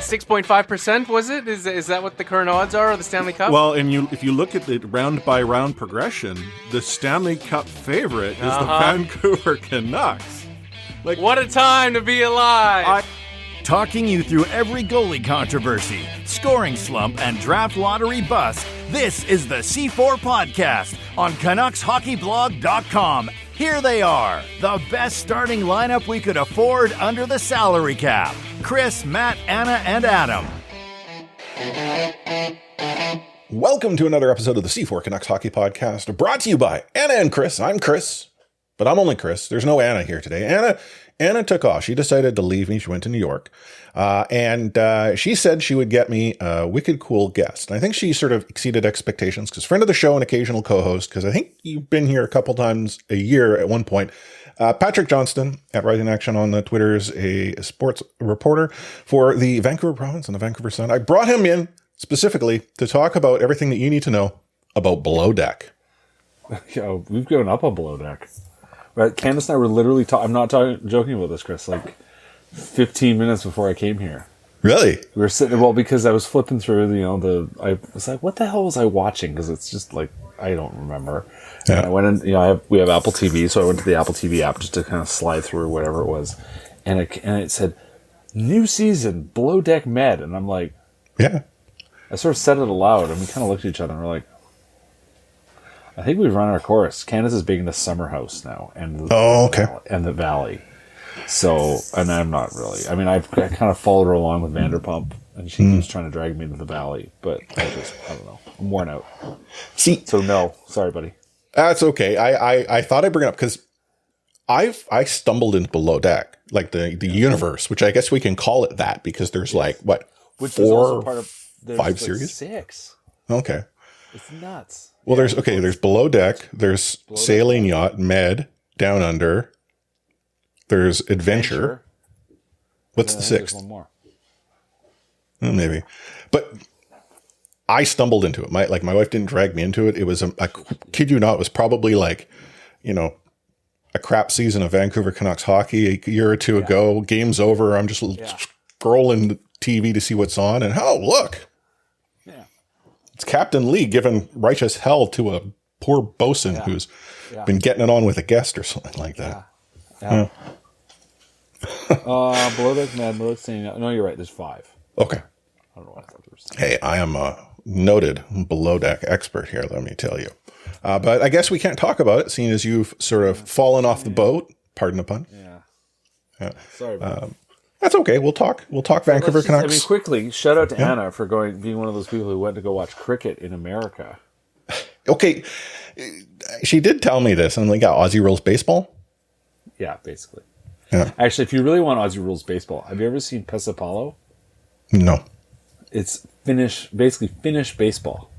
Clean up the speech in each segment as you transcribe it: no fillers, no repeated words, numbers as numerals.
6.5%, was it? Is that what the current odds are of the Stanley Cup? Well, and if you look at the round-by-round progression, the Stanley Cup favorite is the Vancouver Canucks. Like, what a time to be alive! Talking you through every goalie controversy, scoring slump, and draft lottery bust, this is the C4 Podcast on CanucksHockeyBlog.com. Here they are, the best starting lineup we could afford under the salary cap. Chris, Matt, Anna, and Adam. Welcome to another episode of the C4 Canucks Hockey Podcast, brought to you by Anna and Chris. I'm Chris, but I'm only Chris. There's no Anna here today. Anna took off. She decided to leave me. She went to New York. And she said she would get me a wicked cool guest. And I think she sort of exceeded expectations because friend of the show and occasional co-host, because I think you've been here a couple times a year at one point. Patrick Johnston at Rising Action on the Twitters, a sports reporter for the Vancouver Province and the Vancouver Sun. I brought him in specifically to talk about everything that you need to know about Below Deck. Yo, we've given up on Below Deck. Right, Candace and I were literally I'm not joking about this, Chris, like 15 minutes before I came here. Really? We were sitting, because I was flipping through, I was like, what the hell was I watching? Because it's just like, I don't remember. Yeah. And I went in, we have Apple TV, so I went to the Apple TV app just to kind of slide through whatever it was. And it said, new season, Below Deck Med. And I'm like, yeah. I sort of said it aloud, and we kind of looked at each other and we're like, I think we've run our course. Candace is big into Summer House now, and the Valley. So, and I'm not really. I mean, I kind of followed her along with Vanderpump, and she was trying to drag me into the Valley, but I don't know. I'm worn out. So no, sorry, buddy. That's okay. I thought I'd bring it up because I stumbled into Below Deck, like the universe, which I guess we can call it that because there's which 4 also part of 5 series? 6. Okay. It's nuts. Well, there's Below Deck, there's Sailing Yacht, Med, Down Under, there's Adventure. What's the 6th? There's one more. Maybe. But I stumbled into it. My wife didn't drag me into it. It was, I kid you not, it was probably a crap season of Vancouver Canucks hockey a year or two ago. Game's over. I'm just scrolling the TV to see what's on. And look. It's Captain Lee giving righteous hell to a poor bosun who's been getting it on with a guest or something like that. Yeah. Below Deck Mad, Below Deck Saying, no, you're right. There's 5. Okay. I don't know what I thought there was 6. Hey, I am a noted Below Deck expert here, let me tell you. But I guess we can't talk about it, seeing as you've sort of fallen off the boat. Pardon the pun. Yeah. Sorry about that. That's okay. We'll talk Vancouver Canucks. Quickly, shout out to Anna for being one of those people who went to go watch cricket in America. Okay. She did tell me this. And Aussie Rules Baseball? Yeah, basically. Yeah. Actually, if you really want Aussie Rules Baseball, have you ever seen Pesapalo? No. It's Finnish baseball.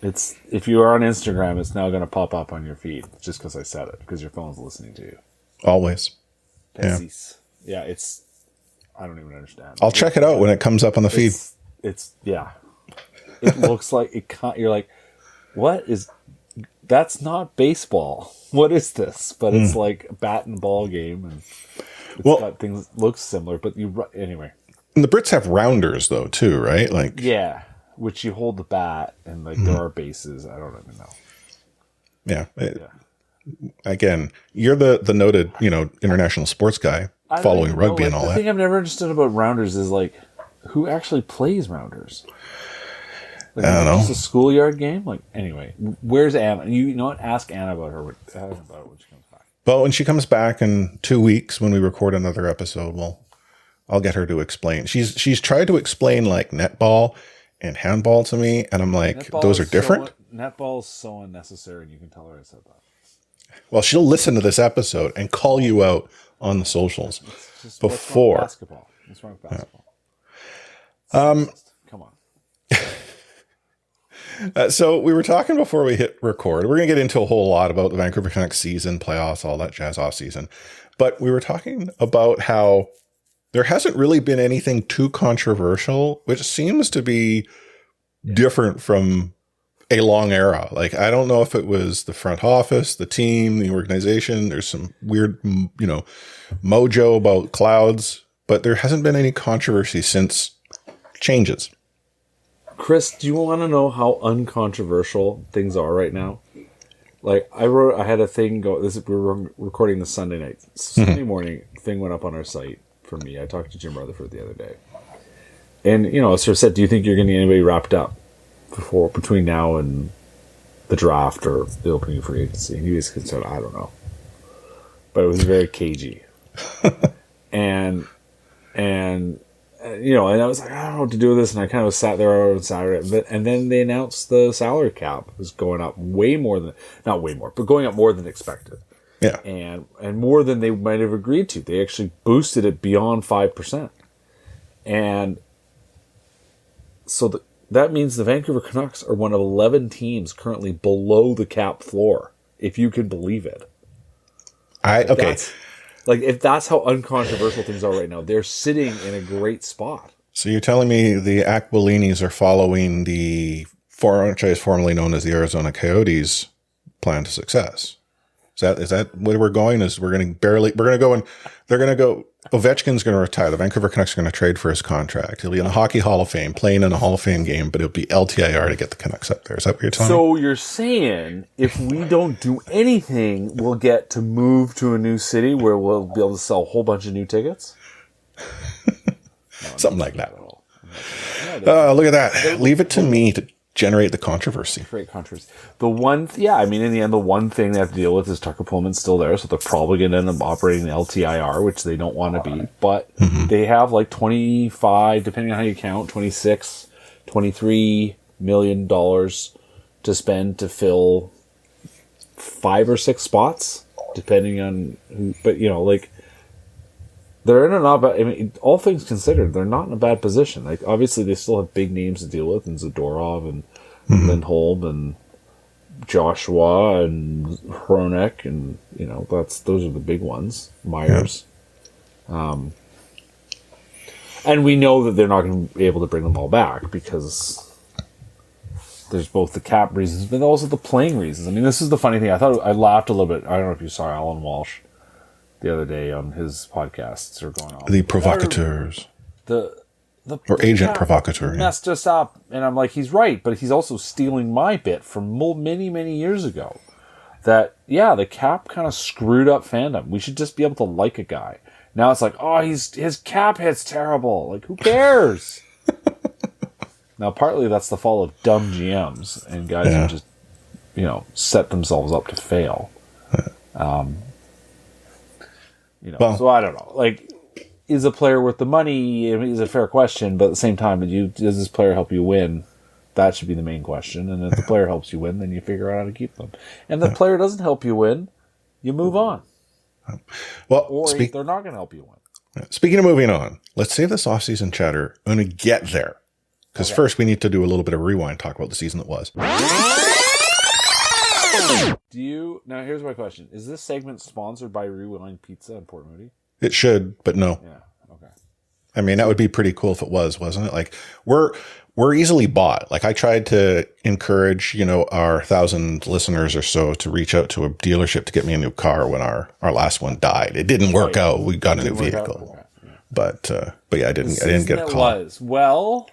It's, if you are on Instagram, it's now going to pop up on your feed just because I said it, because your phone's listening to you. Always. Pesis. Yeah, it's, I don't even understand. I'll check it out when it comes up on the feed. It looks like you're like, what is, that's not baseball. What is this? But it's like a bat and ball game, and it's got things, looks similar, but anyway. And the Brits have rounders though too, right? Which you hold the bat and there are bases. I don't even know. Yeah. Again, you're the noted, international sports guy following rugby and all that. The thing I've never understood about rounders is who actually plays rounders? I don't know. It's a schoolyard game? Anyway, where's Anna? You know what? Ask Anna about her when she comes back. Well, when she comes back in 2 weeks, when we record another episode, I'll get her to explain. She's tried to explain netball and handball to me, and I'm like, those are different? Netball is so unnecessary, and you can tell her I said that. Well, she'll listen to this episode and call you out on the socials before. What's wrong with basketball? Come on. So we were talking before we hit record. We're going to get into a whole lot about the Vancouver Canucks season, playoffs, all that jazz off season. But we were talking about how there hasn't really been anything too controversial, which seems to be different from a long era. I don't know if it was the front office, the team, the organization. There's some weird, mojo about clouds but there hasn't been any controversy since changes. Chris, do you want to know how uncontroversial things are right now? Like, I had a thing go, we were recording this Sunday night. Sunday morning, thing went up on our site for me. I talked to Jim Rutherford the other day. And, sort of said, do you think you're going to get anybody wrapped up between now and the draft or the opening of free agency? And he basically said, I don't know. But it was very cagey. and I was like, I don't know what to do with this. And I kind of sat there on Saturday. And then they announced the salary cap was going up going up more than expected. Yeah. And more than they might have agreed to. They actually boosted it beyond 5%. And so that means the Vancouver Canucks are one of 11 teams currently below the cap floor, if you can believe it. Okay. If that's how uncontroversial things are right now, they're sitting in a great spot. So you're telling me the Aquilinis are following the franchise formerly known as the Arizona Coyotes plan to success? Is that where we're going? They're going to go, Ovechkin's going to retire. The Vancouver Canucks are going to trade for his contract. He'll be in the Hockey Hall of Fame, playing in a Hall of Fame game, but it'll be LTIR to get the Canucks up there. Is that what you're telling me? So you're saying if we don't do anything, we'll get to move to a new city where we'll be able to sell a whole bunch of new tickets? Something like that. Look at that. Leave it to me to generate the controversy. Great controversy. In the end, the one thing they have to deal with is Tucker Pullman's still there, so they're probably going to end up operating the LTIR, which they don't want to be. But they have 25, depending on how you count, 26, $23 million to spend to fill 5 or 6 spots, depending on who. But, they're in a not bad, all things considered, they're not in a bad position. Obviously, they still have big names to deal with, and Zadorov and Lindholm and Joshua and Hronek, and those are the big ones. Myers, and we know that they're not going to be able to bring them all back because there's both the cap reasons, but also the playing reasons. This is the funny thing. I laughed a little bit. I don't know if you saw Alan Walsh the other day on his podcasts are going on. The provocateurs. Or agent provocateur. Messed us up. And I'm like, he's right, but he's also stealing my bit from many, many years ago. That, the cap kind of screwed up fandom. We should just be able to like a guy. Now it's like, his cap hit's terrible. Who cares? Now, partly that's the fault of dumb GMs and guys who just, set themselves up to fail. So I don't know. Is a player worth the money? Is a fair question, but at the same time, does this player help you win? That should be the main question. And if the player helps you win, then you figure out how to keep them. And if the player doesn't help you win, you move on. Well, they're not going to help you win. Speaking of moving on, let's save this off-season chatter when we get there. Because first we need to do a little bit of rewind, talk about the season that was. Now here's my question. Is this segment sponsored by Rewind Pizza in Port Moody? It should, but no. Yeah, okay. That would be pretty cool if it was, wasn't it? We're easily bought. I tried to encourage, our 1,000 listeners or so to reach out to a dealership to get me a new car when our last one died. It didn't work out. We got a new vehicle. Okay. Yeah. But I didn't get a call. Well,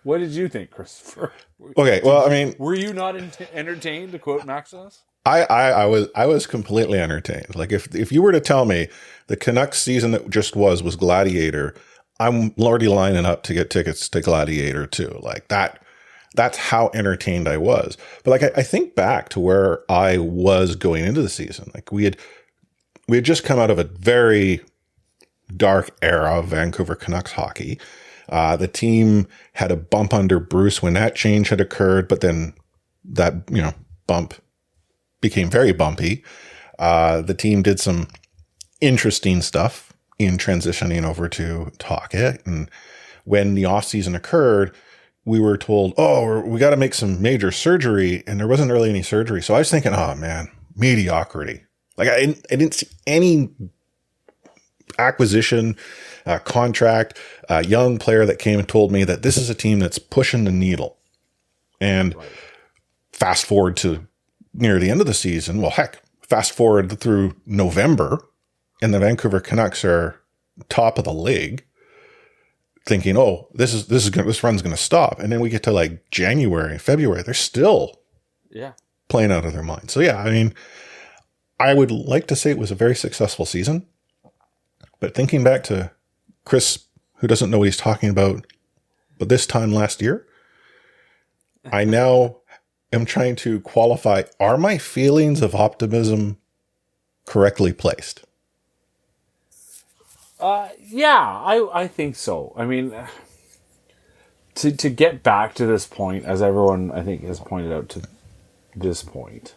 what did you think, Christopher? Okay, well, were you not entertained, to quote Maximus? I was completely entertained. If you were to tell me the Canucks season that just was Gladiator, I'm already lining up to get tickets to Gladiator too. That's how entertained I was. But I think back to where I was going into the season. We had just come out of a very dark era of Vancouver Canucks hockey. The team had a bump under Bruce when that change had occurred, but then that, bump became very bumpy. The team did some interesting stuff in transitioning over to hockey. And when the off season occurred, we were told, we got to make some major surgery. And there wasn't really any surgery. So I was thinking, oh man, mediocrity. I didn't see any acquisition, contract, a young player that came and told me that this is a team that's pushing the needle. And fast forward to near the end of the season, fast forward through November, and the Vancouver Canucks are top of the league, thinking, "Oh, this run's going to stop," and then we get to like January, February, they're still playing out of their mind. So yeah, I mean, I would like to say it was a very successful season, but thinking back to Chris, who doesn't know what he's talking about, but this time last year, I now am trying to qualify, are my feelings of optimism correctly placed? I think so. I mean, to get back to this point, as everyone I think has pointed out to this point,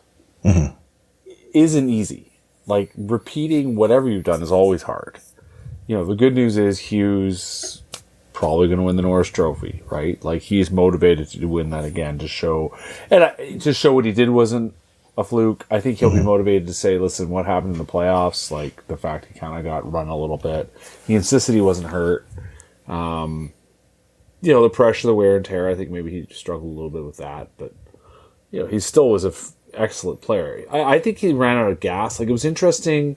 isn't easy. Like, repeating whatever you've done is always hard. You know, the good news is Hughes probably going to win the Norris Trophy, right? Like, he's motivated to win that again to show what he did wasn't a fluke. I think he'll be motivated to say, listen, what happened in the playoffs, like the fact he kind of got run a little bit. He insisted he wasn't hurt. You know, the pressure, the wear and tear, I think maybe he struggled a little bit with that, but you know, he still was an excellent player. I think he ran out of gas. Like, it was interesting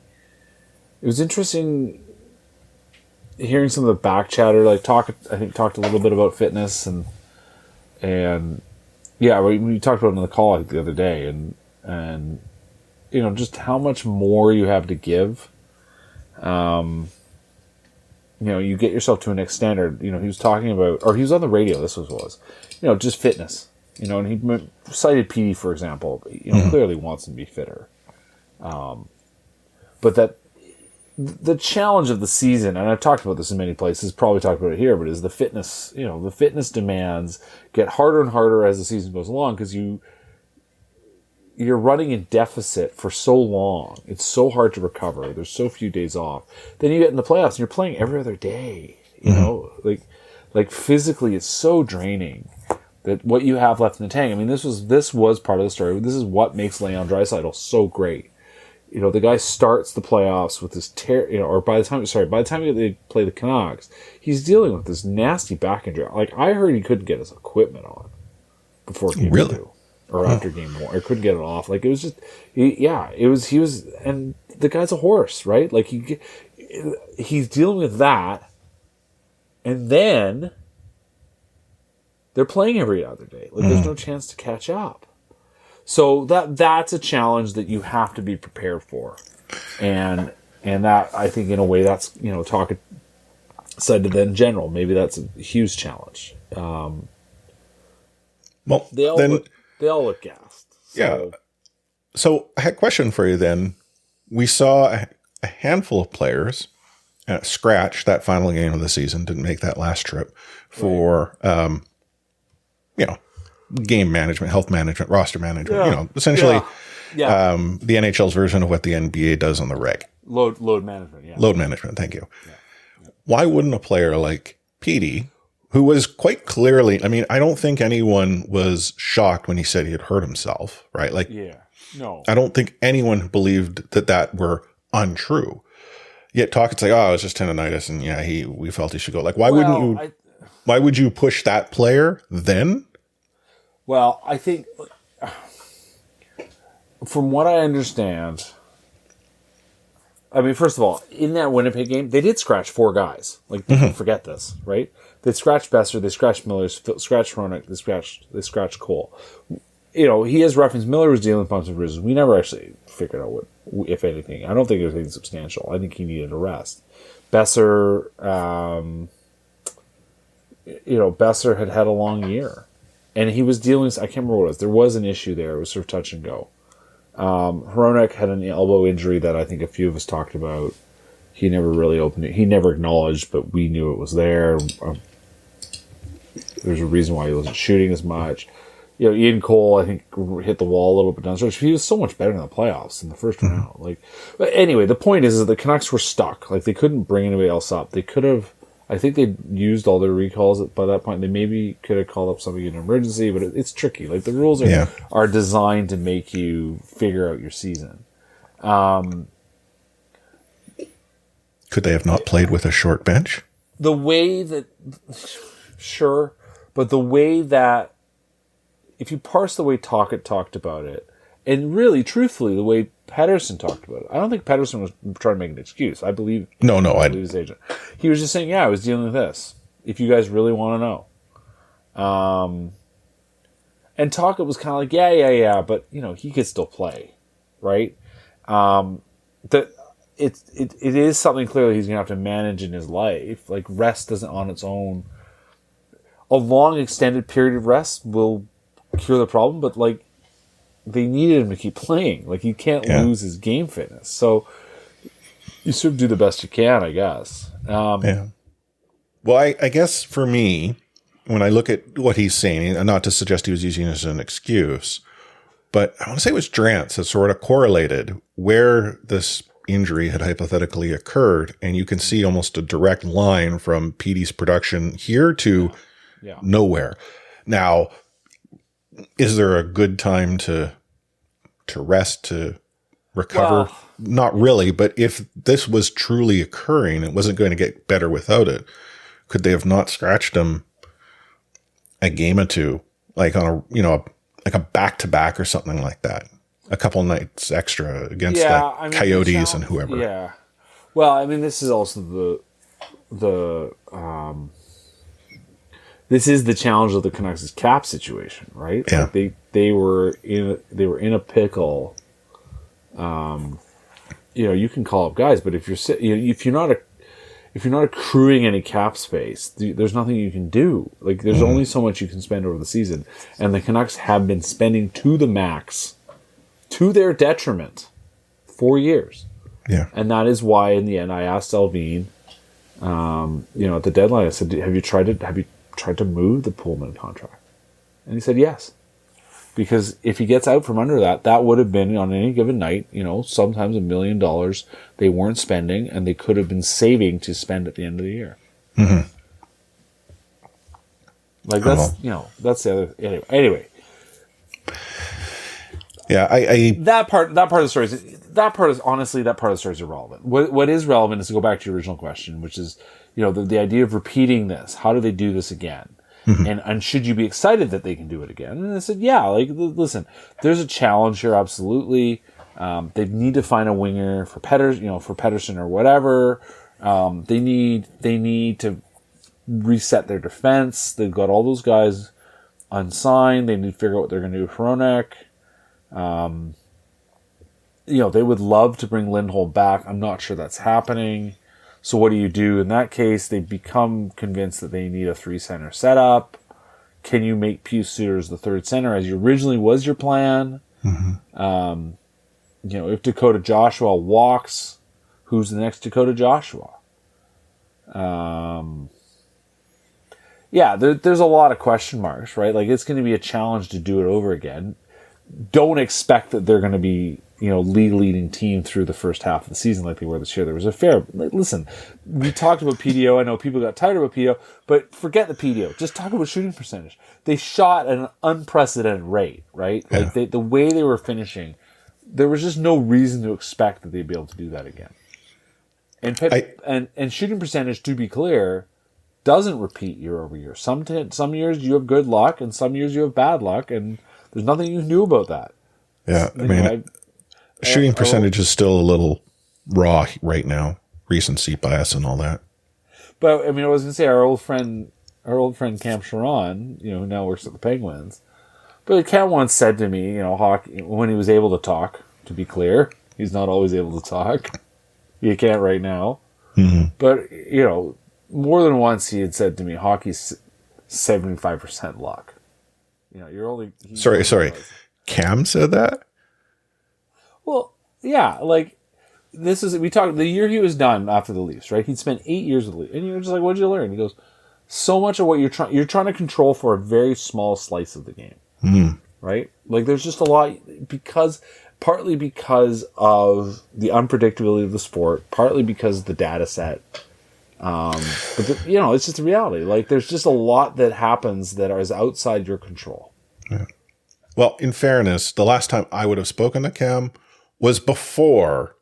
hearing some of the back chatter, like talked a little bit about fitness and yeah, we talked about it on the call like the other day, and you know, just how much more you have to give. You know, you get yourself to a next standard. You know, he was talking about, or he was on the radio. This was, you know, just fitness. You know, and he cited PD, for example. You know, clearly wants him to be fitter. But that. The challenge of the season, and I've talked about this in many places, probably talked about it here, but is the fitness, you know, the fitness demands get harder and harder as the season goes along because you're running in deficit for so long. It's so hard to recover. There's so few days off. Then you get in the playoffs and you're playing every other day. You know, like physically it's so draining that what you have left in the tank. I mean, this was part of the story. This is what makes Leon Draisaitl so great. You know, the guy starts the playoffs with this or by the time they play the Canucks, he's dealing with this nasty back injury. Like, I heard he couldn't get his equipment on before game 2 or after game 1, or couldn't get it off. Like, it was just, he was, and the guy's a horse, right? Like, he's dealing with that, and then they're playing every other day. Like, there's no chance to catch up. So that's a challenge that you have to be prepared for, and that, I think, in a way, that's, you know, talk said to them in general. Maybe that's a huge challenge. Well, they all look gassed. So. Yeah. So I had a question for you. Then we saw a handful of players scratch that final game of the season, didn't make that last trip for you know, game management, health management, roster management, you know, essentially the NHL's version of what the NBA does on the reg. Load management, yeah. Load management, thank you. Yeah. Why wouldn't a player like Petey, who was quite clearly, I mean, I don't think anyone was shocked when he said he had hurt himself, right? Like, no. I don't think anyone believed that were untrue. Yet Tocchet's like, oh, it was just tendonitis, and we felt he should go. Like, why would you push that player then? Well, I think, from what I understand, I mean, first of all, in that Winnipeg game, they did scratch 4 guys. Like, don't forget this, right? They scratched Besser, they scratched Miller, scratched Hronek, they scratched Cole. You know, he has referenced Miller was dealing with bumps and bruises. We never actually figured out what, if anything. I don't think it was anything substantial. I think he needed a rest. Besser, Besser had a long year. And he was dealing with, I can't remember what it was. There was an issue there. It was sort of touch and go. Hronek had an elbow injury that I think a few of us talked about. He never really opened it. He never acknowledged, but we knew it was there. There's a reason why he wasn't shooting as much. You know, Ian Cole, I think, hit the wall a little bit downstairs. He was so much better in the playoffs in the first round. Like, but anyway, the point is that the Canucks were stuck. Like, they couldn't bring anybody else up. They could have. I think they used all their recalls by that point. They maybe could have called up somebody in an emergency, but it's tricky. Like, the rules are designed to make you figure out your season. Could they have not played with a short bench? The way that, sure, but the way that, if you parse the way Tocchet talked about it, And really, truthfully, the way Pedersen talked about it, I don't think Pedersen was trying to make an excuse. I believe his agent. He was just saying, yeah, I was dealing with this. If you guys really want to know. And Talkett was kind of like, yeah, but, he could still play, right? That it is something clearly he's going to have to manage in his life. Like, rest doesn't on its own. A long, extended period of rest will cure the problem, but, like, they needed him to keep playing. Like, you can't lose his game fitness. So you sort of do the best you can, I guess. Well, I guess for me, when I look at what he's saying, and not to suggest he was using it as an excuse, but I want to say it was Drance that sort of correlated where this injury had hypothetically occurred, and you can see almost a direct line from PD's production here to nowhere. Now, is there a good time to rest, to recover? Well, not really, but if this was truly occurring, it wasn't going to get better without it. Could they have not scratched him a game or two, like on like a back-to-back or something like that? A couple nights extra against Coyotes and whoever. Yeah. Well, I mean, this is also this is the challenge of the Canucks' cap situation, right? Yeah. Like they were in a pickle. You can call up guys, but if you're not accruing any cap space, there's nothing you can do. Like, there's only so much you can spend over the season, and the Canucks have been spending to the max, to their detriment, for years. Yeah, and that is why in the end I asked Alvin, at the deadline, I said, "Have you tried to move the Pullman contract?" And he said yes, because if he gets out from under that would have been on any given night, sometimes $1 million they weren't spending, and they could have been saving to spend at the end of the year. Mm-hmm. Like that's that's the other anyway. Yeah, I that part of the story is irrelevant. What is relevant is to go back to your original question, which is the idea of repeating this. How do they do this again? Mm-hmm. And should you be excited that they can do it again? And I said, yeah. Like, listen, there's a challenge here, absolutely. They need to find a winger for Pedersen or whatever. They need to reset their defense. They've got all those guys unsigned. They need to figure out what they're going to do with Hronek. They would love to bring Lindholm back. I'm not sure that's happening. So what do you do in that case? They become convinced that they need a 3-center setup. Can you make Pius Suter the third center as originally was your plan? Mm-hmm. If Dakota Joshua walks, who's the next Dakota Joshua? There's a lot of question marks, right? Like, it's going to be a challenge to do it over again. Don't expect that they're going to be, league-leading team through the first half of the season like they were this year. There was listen, we talked about PDO. I know people got tired about PDO, but forget the PDO. Just talk about shooting percentage. They shot at an unprecedented rate, right? Yeah. Like, the way they were finishing, there was just no reason to expect that they'd be able to do that again. And shooting percentage, to be clear, doesn't repeat year over year. Some years you have good luck, and some years you have bad luck, and there's nothing you can do about that. Yeah, shooting percentage is still a little raw right now. Recency bias and all that. But I was going to say our old friend Cam Sharon, who now works at the Penguins. But Cam once said to me, hockey, when he was able to talk. To be clear, he's not always able to talk. You can't right now. Mm-hmm. But more than once he had said to me, hockey's 75% luck. You're only... Sorry. Cam said that? Well, yeah, like, we talked, the year he was done after the Leafs, right? He'd spent 8 years with the Leafs. And you're just like, what'd you learn? He goes, so much of what you're trying to control for a very small slice of the game. Mm. Right? Like, there's just a lot, partly because of the unpredictability of the sport, partly because of the data set. But it's just the reality. Like, there's just a lot that happens that is outside your control. Yeah. Well, in fairness, the last time I would have spoken to Cam was before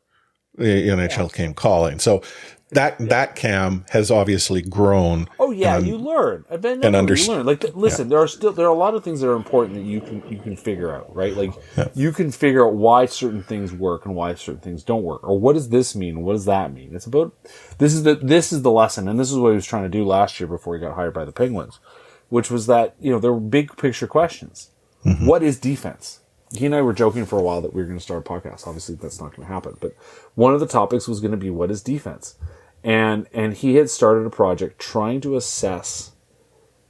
the NHL came calling. So that Cam has obviously grown. Oh yeah, you learn. You learn. Like, listen, there are a lot of things that are important that you can figure out, right? Like, you can figure out why certain things work and why certain things don't work, or what does this mean? What does that mean? It's about this is the lesson, and this is what he was trying to do last year before he got hired by the Penguins, which was that there were big picture questions. Mm-hmm. What is defense? He and I were joking for a while that we were going to start a podcast. Obviously, that's not going to happen. But one of the topics was going to be, what is defense? And he had started a project trying to assess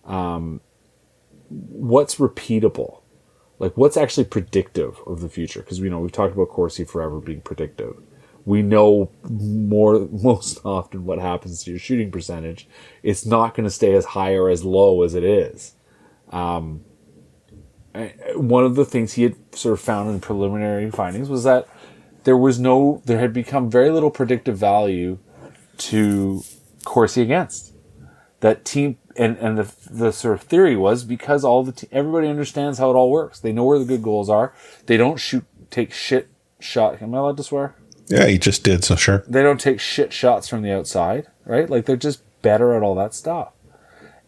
what's repeatable, like what's actually predictive of the future. Because we've talked about Corsi forever being predictive. We know most often what happens to your shooting percentage. It's not going to stay as high or as low as it is. One of the things he had sort of found in preliminary findings was that there had become very little predictive value to Corsi against that team. And the sort of theory was because everybody understands how it all works. They know where the good goals are. They don't take shit shot. Am I allowed to swear? Yeah, he just did, so sure. They don't take shit shots from the outside, right? Like, they're just better at all that stuff.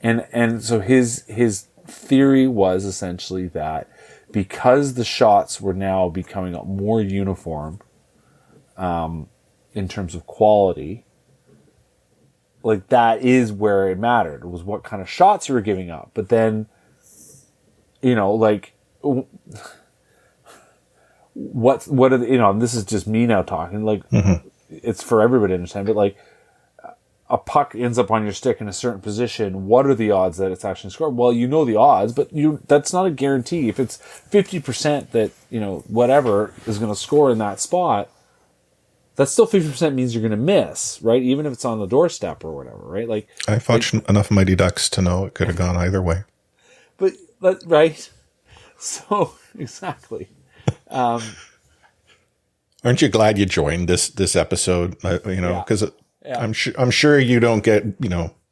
And so his theory was essentially that because the shots were now becoming more uniform in terms of quality, like, that is where it mattered. It was what kind of shots you were giving up. But then, like, what are the, and this is just me now talking, like, it's for everybody to understand, but like, a puck ends up on your stick in a certain position. What are the odds that it's actually scored? Well, the odds, but that's not a guarantee. If it's 50% that, whatever is going to score in that spot, that's still 50% means you're going to miss, right? Even if it's on the doorstep or whatever, right? Like, I've watched enough Mighty Ducks to know it could have gone either way. But right? So, exactly. Aren't you glad you joined this episode? Because I'm sure you don't get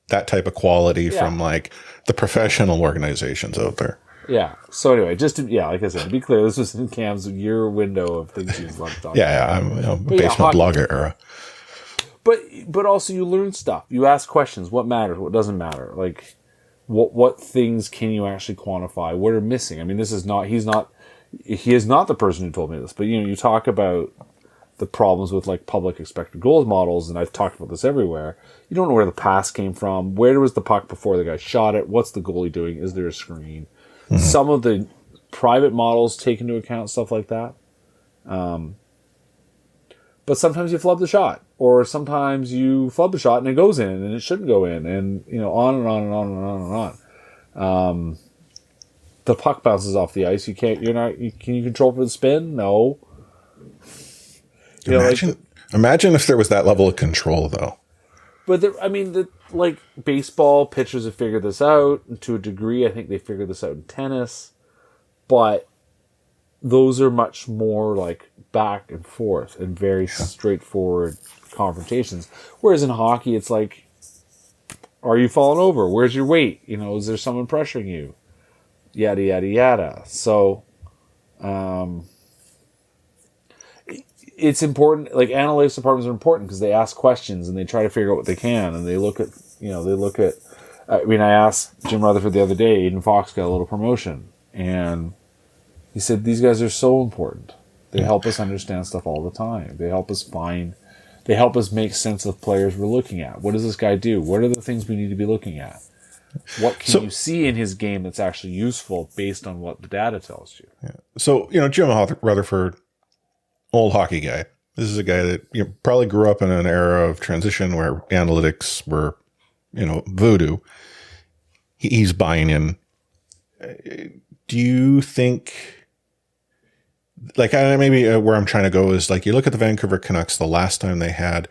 that type of quality from like the professional organizations out there. Yeah. So anyway, like I said, to be clear, this was in Cam's year window of things he's loved talking about. I'm basement blogger era. But also you learn stuff. You ask questions. What matters? What doesn't matter? Like, what things can you actually quantify? What are missing? I mean, he is not the person who told me this, but you talk about the problems with like public expected goals models, and I've talked about this everywhere. You don't know where the pass came from. Where was the puck before the guy shot it? What's the goalie doing? Is there a screen? Mm-hmm. Some of the private models take into account stuff like that. But sometimes you flub the shot, or sometimes you flub the shot and it goes in and it shouldn't go in, and on and on and on and on and on. The puck bounces off the ice. Can you control for the spin? No. Imagine if there was that level of control, though. But baseball pitchers have figured this out, and to a degree. I think they figured this out in tennis, but those are much more like back and forth and very straightforward confrontations. Whereas in hockey, it's like, are you falling over? Where's your weight? Is there someone pressuring you? Yada yada yada. So, it's important. Like, analytics departments are important because they ask questions and they try to figure out what they can, and they look at. I asked Jim Rutherford the other day. Aiden Fox got a little promotion, and he said these guys are so important. They help us understand stuff all the time. They help us make sense of players we're looking at. What does this guy do? What are the things we need to be looking at? What can you see in his game that's actually useful based on what the data tells you? Yeah. So, Jim Rutherford, old hockey guy. This is a guy that probably grew up in an era of transition where analytics were, voodoo. He's buying in. Do you think, like, maybe where I'm trying to go is, like, you look at the Vancouver Canucks, the last time they had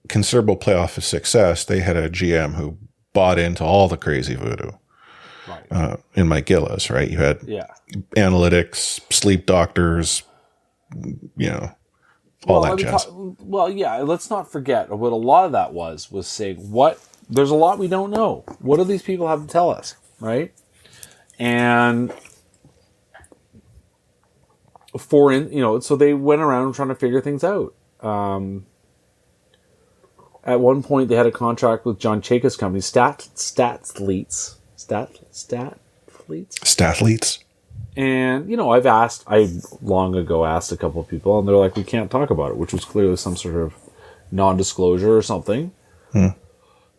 considerable playoff success, they had a GM who bought into all the crazy voodoo. Right. In Mike Gillis, right? You had analytics, sleep doctors, all that jazz. Let's not forget what a lot of that was saying, there's a lot we don't know. What do these people have to tell us, right? And so they went around trying to figure things out. At one point, they had a contract with John Chayka's company, Stathletes. And, I long ago asked a couple of people, and they're like, we can't talk about it, which was clearly some sort of non-disclosure or something.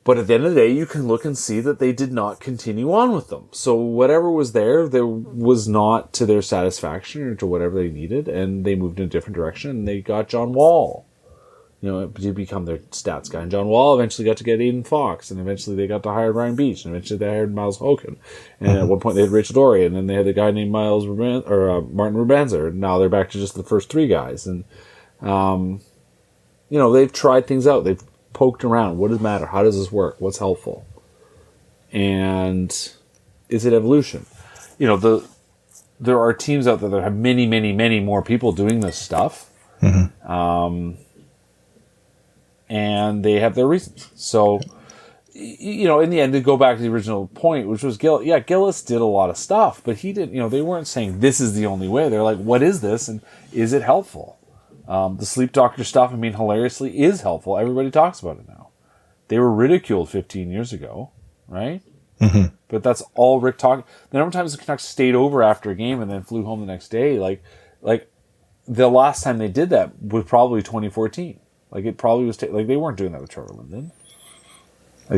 But at the end of the day, you can look and see that they did not continue on with them. So whatever was there was not to their satisfaction or to whatever they needed, and they moved in a different direction, and they got John Wall. To become their stats guy. And John Wall eventually got to get Aiden Fox, and eventually they got to hire Ryan Beach, and eventually they hired Miles Hogan. And at one point they had Rachel Dory, and then they had the guy named Martin Rubanza, and now they're back to just the first three guys. And, they've tried things out. They've poked around. What does matter? How does this work? What's helpful? And is it evolution? There are teams out there that have many, many, many more people doing this stuff. And they have their reasons. So, in the end, to go back to the original point, which was Gillis. Yeah, Gillis did a lot of stuff, but he didn't, they weren't saying this is the only way. They're like, what is this? And is it helpful? The sleep doctor stuff, hilariously is helpful. Everybody talks about it now. They were ridiculed 15 years ago, right? But that's all Rick talked. The number of times the Canucks stayed over after a game and then flew home the next day, like the last time they did that was probably 2014. It probably was they weren't doing that with Trevor Linden.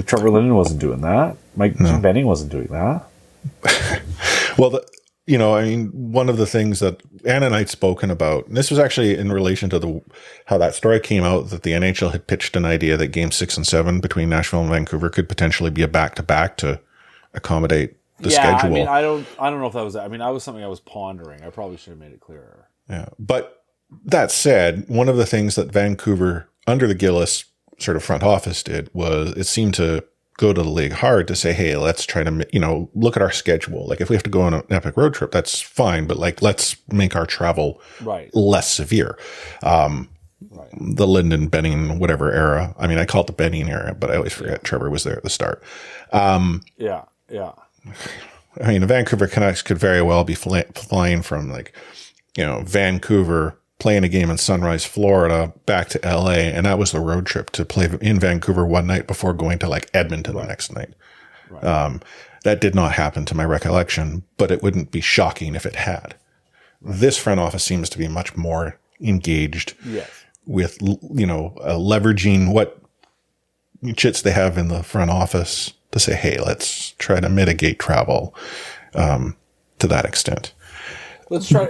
Trevor Linden wasn't doing that. Jim Benning wasn't doing that. Well, one of the things that Anna and I had spoken about, and this was actually in relation to how that story came out, that the NHL had pitched an idea that Game 6 and 7 between Nashville and Vancouver could potentially be a back-to-back to accommodate the schedule. I don't know if that was. That was something I was pondering. I probably should have made it clearer. Yeah, but that said, one of the things that Vancouver, under the Gillis sort of front office, did was it seemed to go to the league hard to say, hey, let's try to, look at our schedule. If we have to go on an epic road trip, that's fine, but let's make our travel less severe. The Linden, Benning, whatever era. I call it the Benning era, but I always forget Trevor was there at the start. Yeah. The Vancouver Canucks could very well be flying from Vancouver, playing a game in Sunrise, Florida, back to LA, and that was the road trip to play in Vancouver one night before going to Edmonton the next night. That did not happen to my recollection, but it wouldn't be shocking if it had. This front office seems to be much more engaged with, leveraging what chits they have in the front office to say, hey, let's try to mitigate travel to that extent. Let's try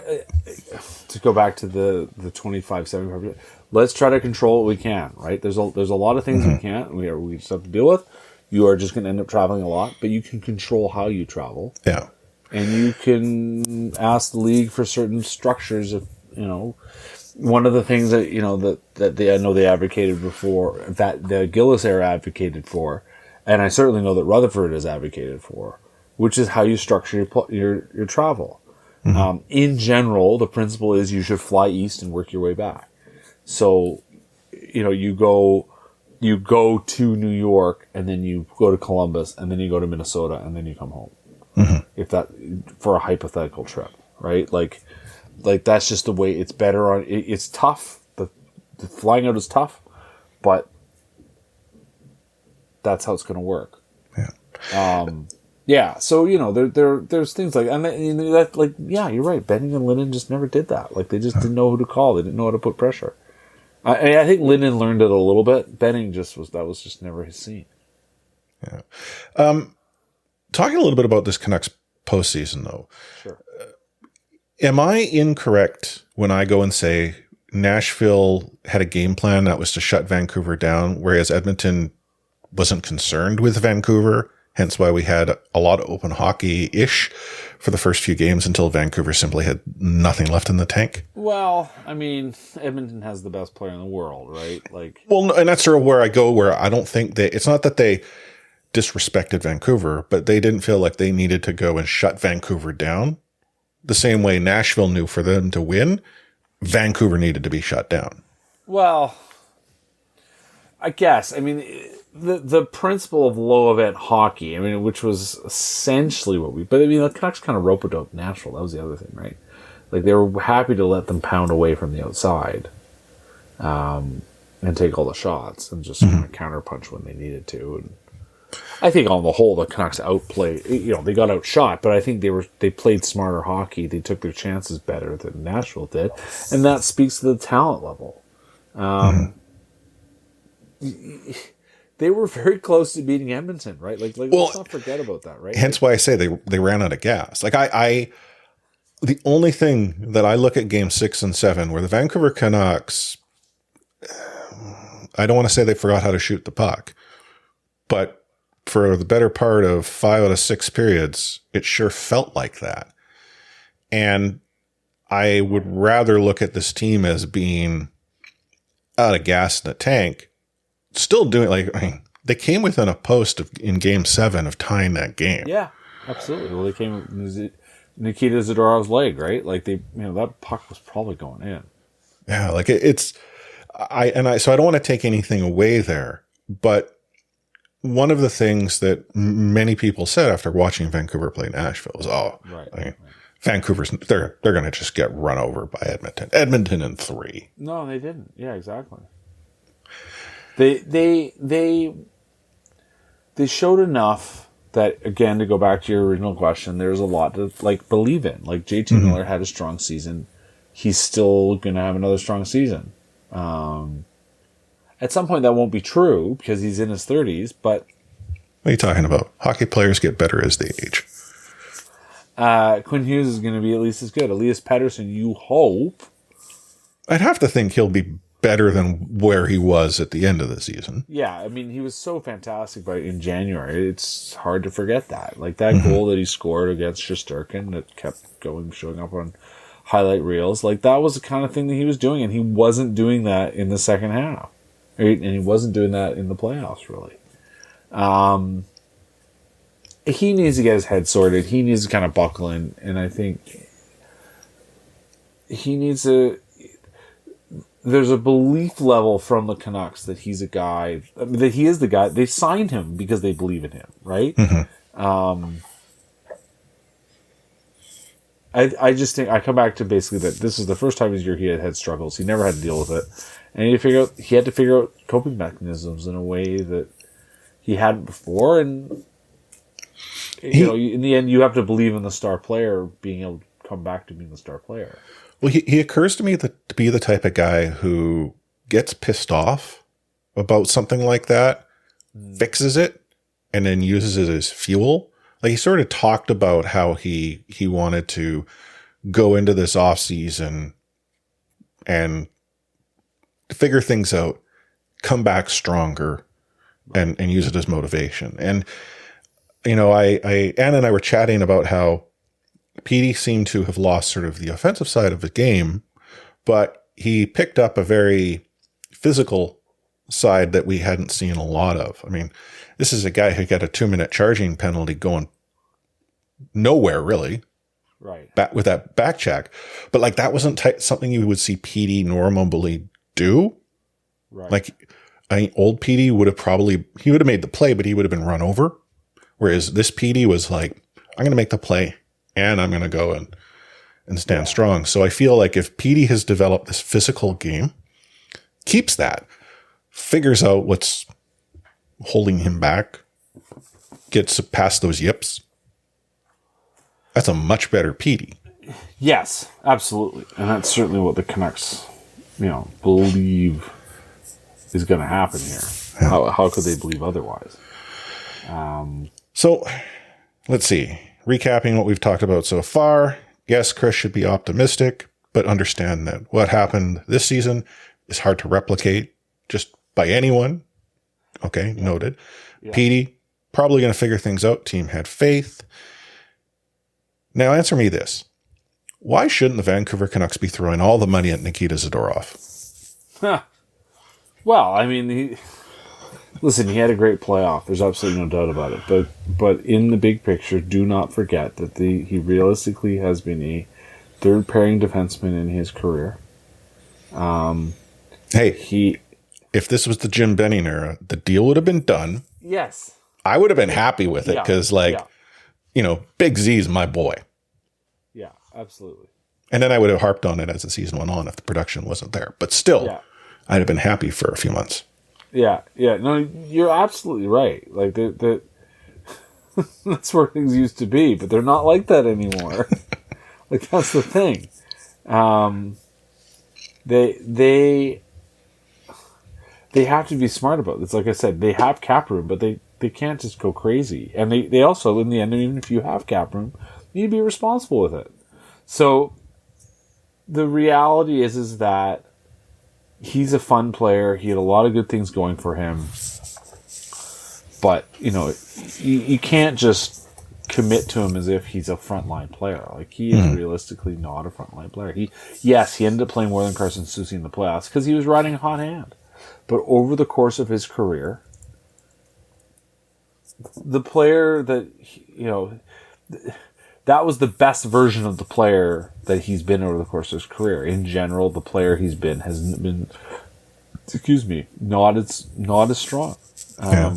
to go back to the 25-75. Let's try to control what we can, right? There's a lot of things we can't. We just have to deal with. You are just going to end up traveling a lot, but you can control how you travel. Yeah. And you can ask the league for certain structures. One of the things that, I know they advocated before, that the Gillis era advocated for, and I certainly know that Rutherford has advocated for, which is how you structure your travel. In general, the principle is you should fly east and work your way back. So, you go to New York, and then you go to Columbus, and then you go to Minnesota, and then you come home. If that, for a hypothetical trip, right? That's just the way it's better on. It's tough. The flying out is tough, but that's how it's going to work. Yeah. So, there's things like, and that, you're right. Benning and Linden just never did that. They just didn't know who to call. They didn't know how to put pressure. I think Linden learned it a little bit. Benning that was just never his scene. Yeah. Talking a little bit about this Canucks postseason, though. Sure. Am I incorrect when I go and say Nashville had a game plan that was to shut Vancouver down, whereas Edmonton wasn't concerned with Vancouver? Hence why we had a lot of open hockey-ish for the first few games until Vancouver simply had nothing left in the tank. Well, Edmonton has the best player in the world, right? Well, and that's sort of where I go, where I don't think it's not that they disrespected Vancouver, but they didn't feel like they needed to go and shut Vancouver down the same way Nashville knew for them to win, Vancouver needed to be shut down. Well, I guess. The principle of low event hockey, which was essentially what but the Canucks kind of rope out Nashville. That was the other thing, right? They were happy to let them pound away from the outside. and take all the shots and just kind of counterpunch when they needed to. And I think on the whole, the Canucks outplayed. They got outshot, but I think they played smarter hockey. They took their chances better than Nashville did, and that speaks to the talent level. They were very close to beating Edmonton, right? Let's not forget about that, right? Hence why I say they ran out of gas. Like the only thing that I look at Game 6 and 7 where the Vancouver Canucks, I don't want to say they forgot how to shoot the puck, but for the better part of 5 out of 6 periods, it sure felt like that. And I would rather look at this team as being out of gas in the tank, still doing they came within a post in Game 7 of tying that game. Yeah, absolutely. Well, they came with Nikita Zadorov's leg, right? Like that puck was probably going in. Yeah, like so I don't want to take anything away there, but one of the things that many people said after watching Vancouver play Nashville was, Vancouver's they're going to just get run over by Edmonton. Edmonton in 3. No, they didn't. Yeah, exactly. They showed enough that, again, to go back to your original question, there's a lot to believe in. Like JT Miller had a strong season. He's still going to have another strong season. At some point, that won't be true because he's in his 30s, but... What are you talking about? Hockey players get better as they age. Quinn Hughes is going to be at least as good. Elias Pettersson, you hope. I'd have to think he'll be better than where he was at the end of the season. Yeah, I mean, he was so fantastic in January. It's hard to forget that. Like that goal that he scored against Shesterkin that kept showing up on highlight reels. Like that was the kind of thing that he was doing, and he wasn't doing that in the second half. Right? And he wasn't doing that in the playoffs, really. He needs to get his head sorted. He needs to kind of buckle in, and I think he needs to... There's a belief level from the Canucks that he's a guy... that he is the guy. They signed him because they believe in him, right? I just think... I come back to basically that this is the first time this year he had struggles. He never had to deal with it. And he had to figure out coping mechanisms in a way that he hadn't before. And in the end, you have to believe in the star player being able to come back to being the star player. Well, he occurs to me to be the type of guy who gets pissed off about something like that, fixes it, and then uses it as fuel. Like he sort of talked about how he wanted to go into this off season and figure things out, come back stronger, and use it as motivation. And, Anna and I were chatting about how Petey seemed to have lost sort of the offensive side of the game, but he picked up a very physical side that we hadn't seen a lot of. I mean, this is a guy who got a 2-minute charging penalty going nowhere, really. Right. With that back check. But that wasn't something you would see Petey normally do. Right. Like, old Petey would have made the play, but he would have been run over. Whereas this Petey was like, I'm going to make the play and I'm going to go and stand strong. So I feel like if Petey has developed this physical game, keeps that, figures out what's holding him back, gets past those yips, that's a much better Petey. Yes, absolutely. And that's certainly what the Canucks, believe is going to happen here. Yeah. How could they believe otherwise? So let's see. Recapping what we've talked about so far. Yes, Chris should be optimistic, but understand that what happened this season is hard to replicate just by anyone. Okay, noted. Yeah. Petey, probably going to figure things out. Team had faith. Now answer me this. Why shouldn't the Vancouver Canucks be throwing all the money at Nikita Zadorov? Huh. Well, I mean, he had a great playoff. There's absolutely no doubt about it. But in the big picture, do not forget that he realistically has been a third pairing defenseman in his career. If this was the Jim Benning era, the deal would have been done. Yes. I would have been happy with it because, Big Z's my boy. Yeah, absolutely. And then I would have harped on it as the season went on if the production wasn't there. But still, I'd have been happy for a few months. Yeah. No, you're absolutely right. Like that's where things used to be, but they're not like that anymore. Like that's the thing. They have to be smart about this. Like I said, they have cap room, but they can't just go crazy. And they also, in the end, even if you have cap room, you need to be responsible with it. So the reality is that he's a fun player. He had a lot of good things going for him. But, you can't just commit to him as if he's a frontline player. Like, he is realistically not a frontline player. He ended up playing more than Carson Soucy in the playoffs because he was riding a hot hand. But over the course of his career, the player that, that was the best version of the player that he's been over the course of his career. In general, the player he's been has been, not as strong. I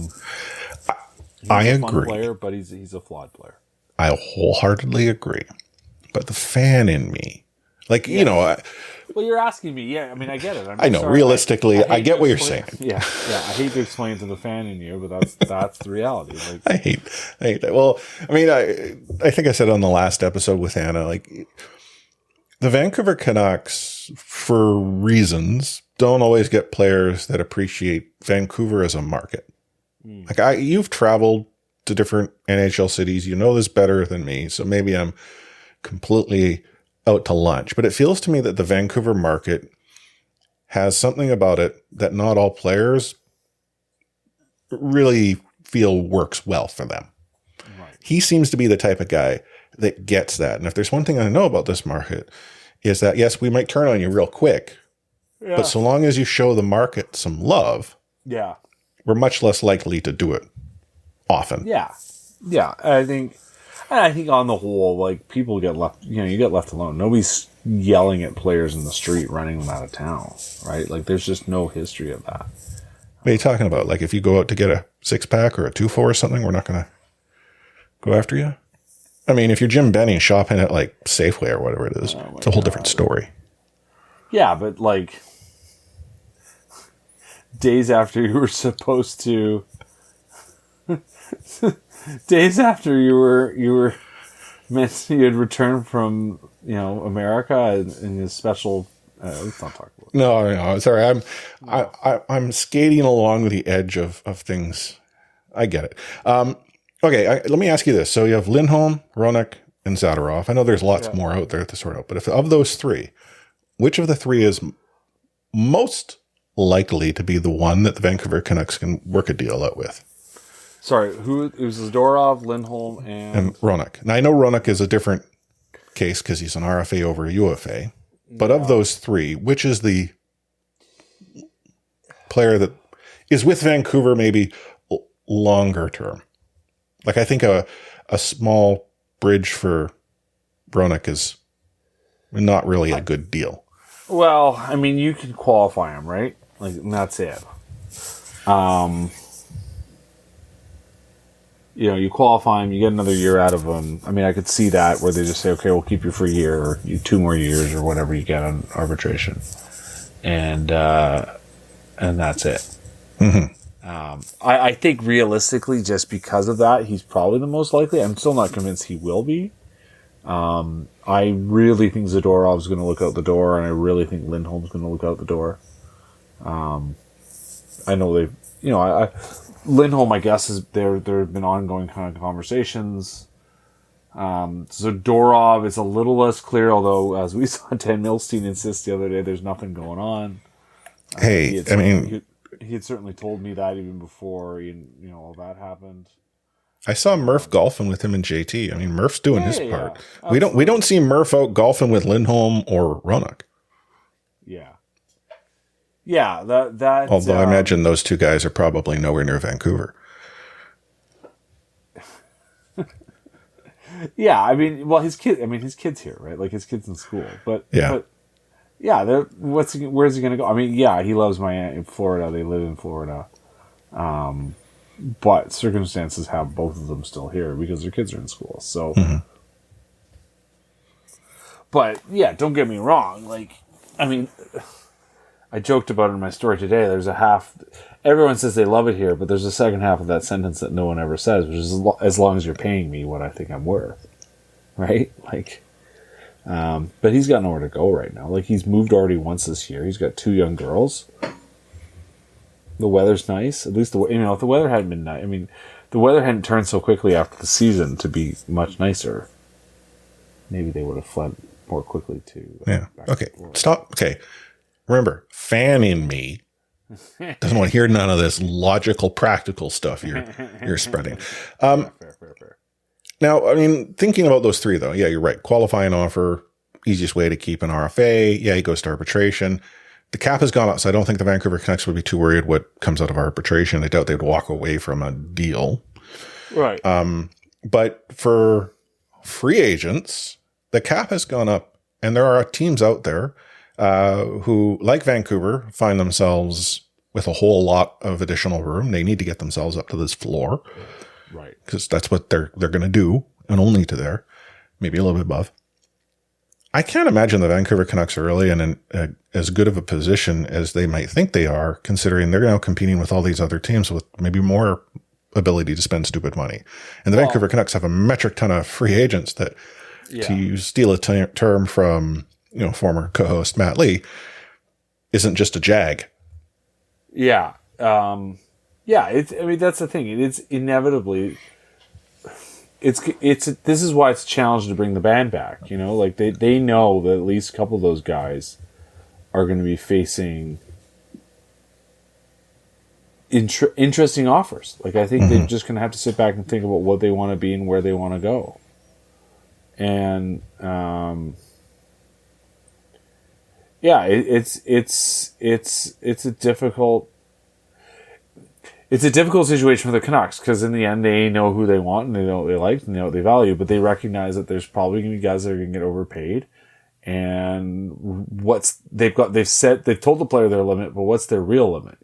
He's a agree. fun player, but he's a flawed player. I wholeheartedly agree. But the fan in me, Well, you're asking me. Yeah, I mean, I get it. I know. Sorry, Realistically, I hate get to what you're explain- saying. Yeah. I hate to explain to the fan in you, but that's the reality. Like, I hate that. Well, I mean, I think I said on the last episode with Anna, like, the Vancouver Canucks, for reasons, don't always get players that appreciate Vancouver as a market. Like, you've traveled to different NHL cities. You know this better than me, so maybe I'm completely out to lunch. But it feels to me that the Vancouver market has something about it that not all players really feel works well for them. right. He seems to be the type of guy that gets that. And if there's one thing I know about this market is that, yes, we might turn on you real quick, but so long as you show the market some love, Yeah. we're much less likely to do it often. Yeah. I think on the whole, like, people get left. You get left alone. Nobody's yelling at players in the street, running them out of town, right? Like, there's just no history of that. What are you talking about? Like, if you go out to get a 6-pack or a 2-4 or something, we're not going to go after you? I mean, if you're Jim Benny shopping at, like, Safeway or whatever it is, it's a whole different story. Yeah, but, like, days after you were supposed to, days after you were meant you had returned from America in this special. Let's not talk about it. No, sorry. I'm skating along the edge of things. I get it. Okay, let me ask you this. So you have Lindholm, Roenick, and Zadorov. I know there's lots more out there to sort out, but if of those three, which of the three is most likely to be the one that the Vancouver Canucks can work a deal out with? Sorry, it was Zadorov, Lindholm, And Roenick. Now, I know Roenick is a different case because he's an RFA over a UFA. But of those three, which is the player that is with Vancouver maybe longer term? Like, I think a small bridge for Roenick is not really a good deal. Well, I mean, you can qualify him, right? Like, and that's it. You qualify him, you get another year out of him. I mean, I could see that where they just say, okay, we'll keep you for a year or 2 more years or whatever you get on arbitration. And that's it. Mm-hmm. I think realistically, just because of that, he's probably the most likely. I'm still not convinced he will be. I really think Zadorov's going to look out the door, and I really think Lindholm's going to look out the door. I know Lindholm, I guess, is there have been ongoing kind of conversations. Zadorov is a little less clear, although, as we saw Dan Milstein insist the other day, there's nothing going on. Hey, he had certainly told me that even before all that happened. I saw Murph golfing with him and JT. I mean, Murph's doing his part. Yeah, We don't see Murph out golfing with Lindholm or Roenick. Yeah, that. Although I imagine those two guys are probably nowhere near Vancouver. Yeah, I mean, well, his kid's here, right? Like, his kid's in school, where's he going to go? I mean, yeah, he loves Miami, Florida. They live in Florida, but circumstances have both of them still here because their kids are in school. So, but yeah, don't get me wrong. Like, I mean, I joked about it in my story today. There's a half. Everyone says they love it here, but there's a second half of that sentence that no one ever says, which is as long as you're paying me what I think I'm worth, right? Like, but he's got nowhere to go right now. Like, he's moved already once this year. He's got 2 young girls. The weather's nice. At least if the weather hadn't been nice. I mean, the weather hadn't turned so quickly after the season to be much nicer. Maybe they would have fled more quickly to. Yeah. Okay. Stop. Okay. Remember, fanning me doesn't want to hear none of this logical, practical stuff you're spreading. Fair. Now, I mean, thinking about those 3, though, yeah, you're right. Qualifying offer, easiest way to keep an RFA. Yeah, he goes to arbitration. The cap has gone up, so I don't think the Vancouver Canucks would be too worried what comes out of arbitration. I doubt they'd walk away from a deal. Right. But for free agents, the cap has gone up, and there are teams out there who, like Vancouver, find themselves with a whole lot of additional room. They need to get themselves up to this floor. Right. Because that's what they're going to do, and only to there, maybe a little bit above. I can't imagine the Vancouver Canucks are really in as good of a position as they might think they are, considering they're now competing with all these other teams with maybe more ability to spend stupid money. And the Vancouver Canucks have a metric ton of free agents that, to steal a term from former co-host Matt Lee, isn't just a jag. Yeah. I mean, that's the thing. It's inevitably. This is why it's a challenge to bring the band back. Like they know that at least a couple of those guys are going to be facing interesting offers. Like, I think they're just going to have to sit back and think about what they want to be and where they want to go. And it's a difficult. It's a difficult situation for the Canucks because in the end they know who they want and they know what they like and they know what they value, but they recognize that there's probably going to be guys that are going to get overpaid. And they've told the player their limit, but what's their real limit?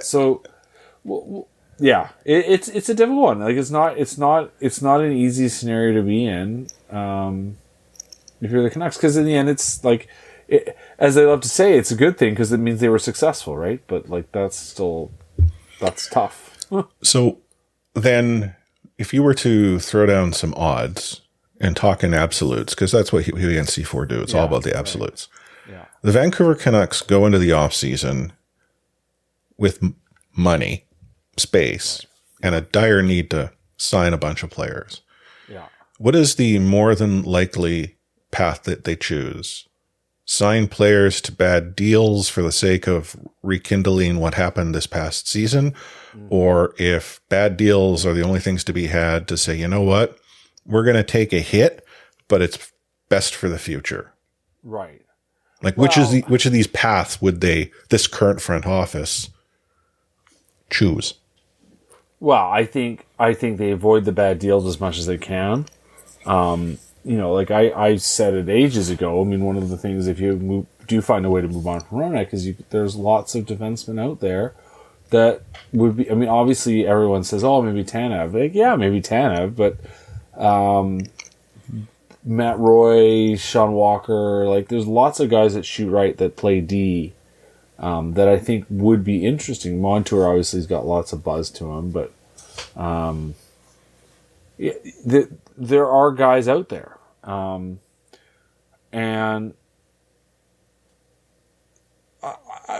So, it's a difficult one. Like, it's not an easy scenario to be in if you're the Canucks, because in the end it's like. As they love to say, it's a good thing because it means they were successful, right? But like that's tough. So then, if you were to throw down some odds and talk in absolutes, because that's what we and C4 do. It's all about the absolutes. Right. Yeah. The Vancouver Canucks go into the offseason with money, space, and a dire need to sign a bunch of players. Yeah. What is the more than likely path that they choose? Sign players to bad deals for the sake of rekindling what happened this past season, or if bad deals are the only things to be had, to say, you know what, we're going to take a hit, but it's best for the future. Right. Like, which of these paths would this current front office choose? Well, I think they avoid the bad deals as much as they can. Like I said it ages ago. I mean, one of the things, if you do find a way to move on from Ronak, is there's lots of defensemen out there that would be. I mean, obviously everyone says, "Oh, maybe Tanev." Like, yeah, maybe Tanev, but Matt Roy, Sean Walker, like there's lots of guys that shoot right that play D that I think would be interesting. Montour obviously has got lots of buzz to him, but there are guys out there. And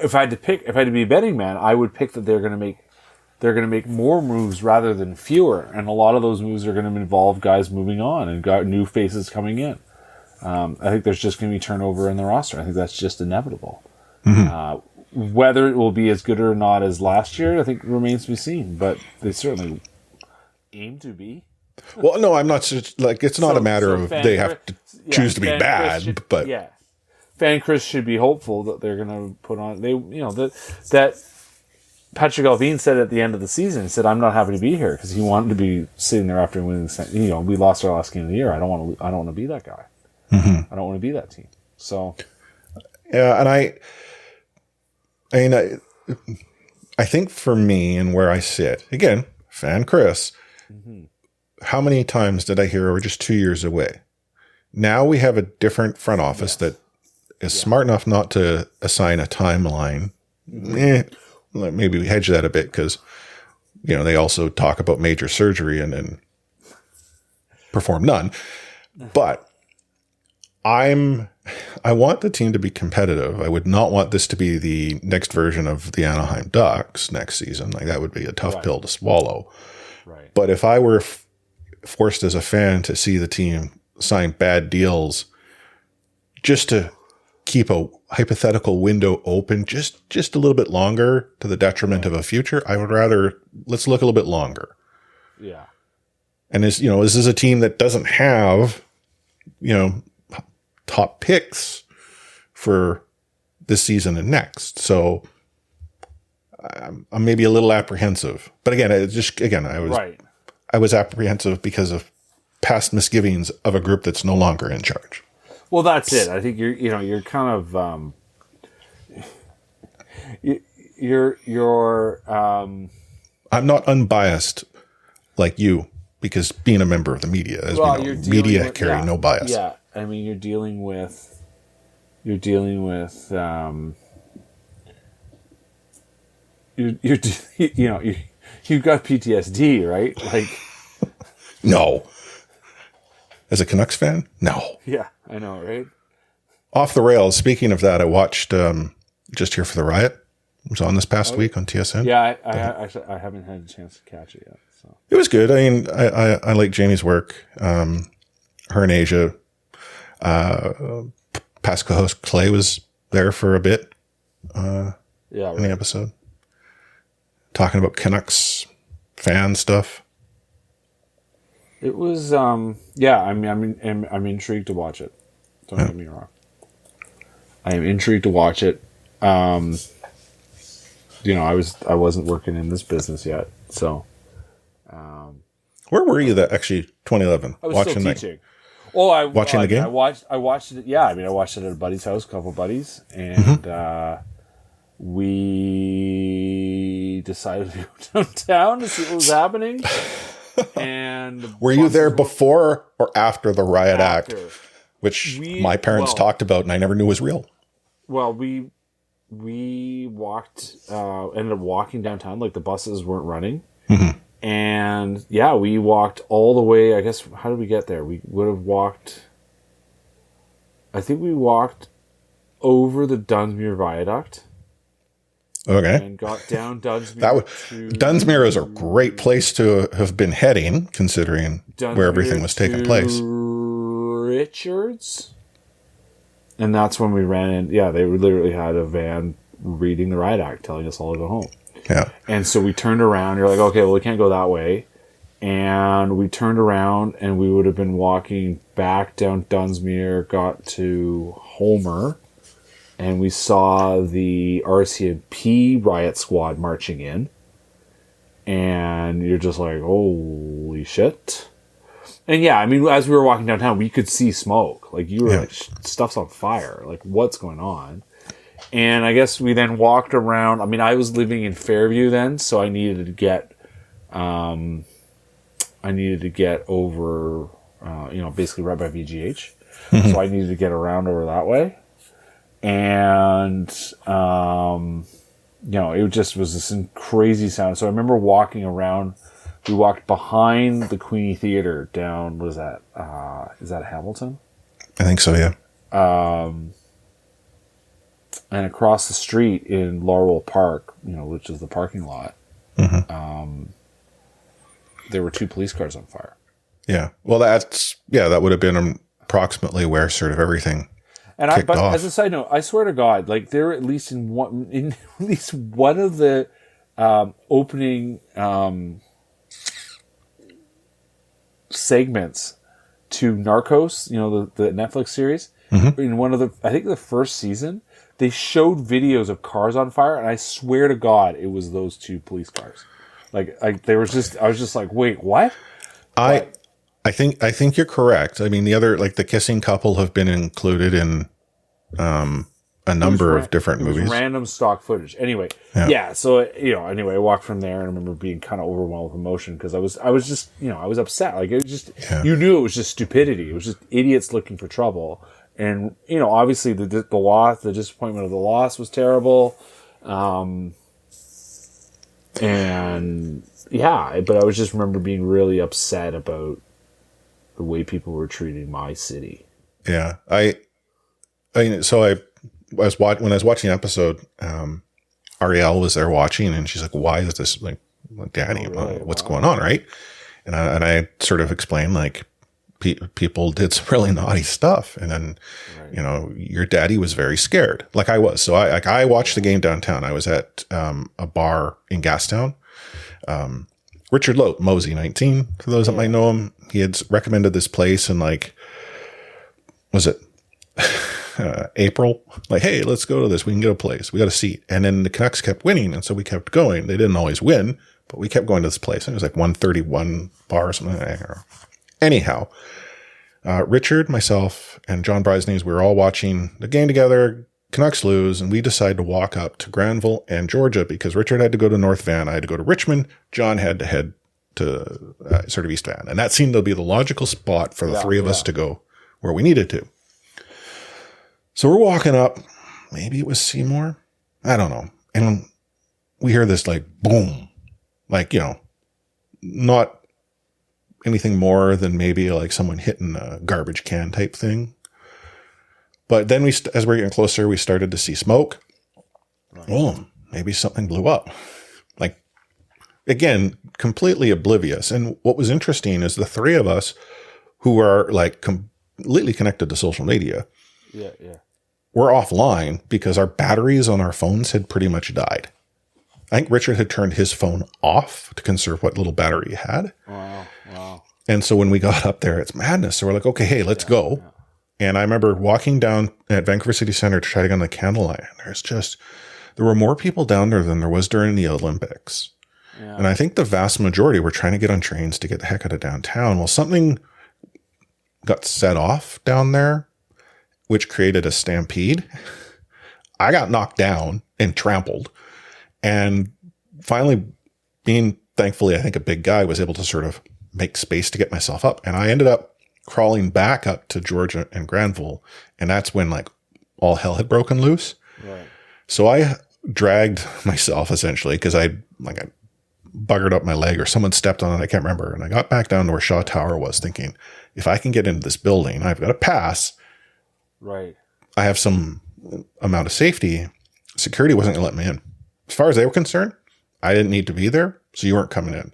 if I had to be a betting man, I would pick that they're going to make more moves rather than fewer, and a lot of those moves are going to involve guys moving on and got new faces coming in. I think there's just going to be turnover in the roster. I think that's just inevitable. Whether it will be as good or not as last year, I think remains to be seen. But they certainly aim to be. Well, no, I'm not like it's not a matter of they have to choose to be bad, but Fan Chris should be hopeful that they're going to put on that Patrick Alvin said at the end of the season, he said, "I'm not happy to be here," because he wanted to be sitting there after winning. We lost our last game of the year. I don't want to be that guy. I don't want to be that team. So yeah, and I think for me and where I sit again, Fan Chris. How many times did I hear we're just 2 years away? Now we have a different front office that is smart enough not to assign a timeline. Maybe we hedge that a bit because, they also talk about major surgery and then perform none. But I want the team to be competitive. I would not want this to be the next version of the Anaheim Ducks next season. Like, that would be a tough pill to swallow. Right. But if I were forced as a fan to see the team sign bad deals just to keep a hypothetical window open just a little bit longer to the detriment of a future, I would rather let's look a little bit longer. Yeah. And is this a team that doesn't have, top picks for this season and next. So I'm maybe a little apprehensive, but again, I was apprehensive because of past misgivings of a group that's no longer in charge. Well, that's it. I think you're kind of, I'm not unbiased like you, because being a member of the media, as we know, media carry no bias. Yeah. I mean, you're dealing with, you've got PTSD, right? Like, no. As a Canucks fan, no. Yeah, I know, right? Off the rails. Speaking of that, I watched Just Here for the Riot. It was on this past week on TSN. Yeah, I haven't had a chance to catch it yet. So it was good. I mean, I like Jamie's work. Her and Asia. Past co-host Clay was there for a bit. In the episode, talking about Canucks fan stuff. It was, I'm intrigued to watch it. Don't get me wrong. I am intrigued to watch it. I wasn't working in this business yet, so. Where were you that actually 2011? I was watching still teaching. Watching the game? I watched it. Yeah, I watched it at a buddy's house, a couple of buddies, and we decided to go downtown to see what was happening. And were you there before or after the riot act, which my parents talked about and I never knew was real? Well, we walked, ended up walking downtown, like the buses weren't running. Mm-hmm. And we walked all the way. I guess, how did we get there? We would have walked, I think we walked over the Dunsmuir Viaduct. Okay. And got down Dunsmuir. Dunsmuir is a great place to have been heading, considering where everything was taking place. Richards. And that's when we ran in. Yeah, they literally had a van reading the riot act, telling us all to go home. Yeah. And so we turned around. You're like, okay, well, we can't go that way. And we turned around, and we would have been walking back down Dunsmuir, got to Homer, and we saw the RCMP riot squad marching in. And you're just like, holy shit. And yeah, I mean, as we were walking downtown, we could see smoke. Like, you were like, stuff's on fire. Like, what's going on? And I guess we then walked around. I mean, I was living in Fairview then, so I needed to get over, basically right by VGH. Mm-hmm. So I needed to get around over that way. And, it just was this crazy sound. So I remember walking around. We walked behind the Queenie Theater down, what is that? Is that Hamilton? I think so, yeah. And across the street in Laurel Park, which is the parking lot, there were 2 police cars on fire. Yeah. Well, that would have been approximately where sort of everything kicked off. As a side note, I swear to God, like they're at least in at least one of the opening segments to Narcos, the Netflix series. Mm-hmm. In one of I think the first season, they showed videos of cars on fire, and I swear to God, it was those 2 police cars. I was just like, wait, what? I think you're correct. I mean, the other, like the kissing couple have been included in a number of different movies. Random stock footage. Anyway, so anyway, I walked from there and I remember being kind of overwhelmed with emotion because I was just, I was upset. Like, it was just, you knew it was just stupidity. It was just idiots looking for trouble. And, obviously the loss, the disappointment of the loss was terrible. But I was just remember being really upset about the way people were treating my city. Yeah. When I was watching the episode, Ariel was there watching, and she's like, "Why is this like, Daddy? What's going on?" Right? And I sort of explained like people did some really naughty stuff, and then your daddy was very scared, like I was. So I watched the game downtown. I was at a bar in Gastown. Richard Lote, Mosey 19, for those that might know him, he had recommended this place, and like, was it April? Like, hey, let's go to this. We can get a place. We got a seat. And then the Canucks kept winning, and so we kept going. They didn't always win, but we kept going to this place. And it was like 131 bar or something. I don't know. Anyhow, Richard, myself, and John Brisneys, we were all watching the game together. Canucks lose, and we decided to walk up to Granville and Georgia because Richard had to go to North Van. I had to go to Richmond. John had to head to sort of East Van. And that seemed to be the logical spot for the three of us to go where we needed to. So we're walking up. Maybe it was Seymour. I don't know. And we hear this like boom, like, not anything more than maybe like someone hitting a garbage can type thing. But then as we're getting closer, we started to see smoke. Right. Oh, maybe something blew up. Like, again, completely oblivious. And what was interesting is the three of us who are like completely connected to social media. Yeah. We're offline because our batteries on our phones had pretty much died. I think Richard had turned his phone off to conserve what little battery he had. Wow. And so when we got up there, it's madness. So we're like, okay, hey, let's go. Yeah. And I remember walking down at Vancouver City Centre to try to get on the candlelight. There were more people down there than there was during the Olympics. Yeah. And I think the vast majority were trying to get on trains to get the heck out of downtown. Well, something got set off down there, which created a stampede. I got knocked down and trampled. And finally, being thankfully, I think a big guy, was able to sort of make space to get myself up. And I ended up crawling back up to Georgia and Granville. And that's when like all hell had broken loose. Right. So I dragged myself essentially because I buggered up my leg or someone stepped on it. I can't remember. And I got back down to where Shaw Tower was thinking, if I can get into this building, I've got a pass. Right. I have some amount of safety. Security wasn't going to let me in. As far as they were concerned, I didn't need to be there. So you weren't coming in.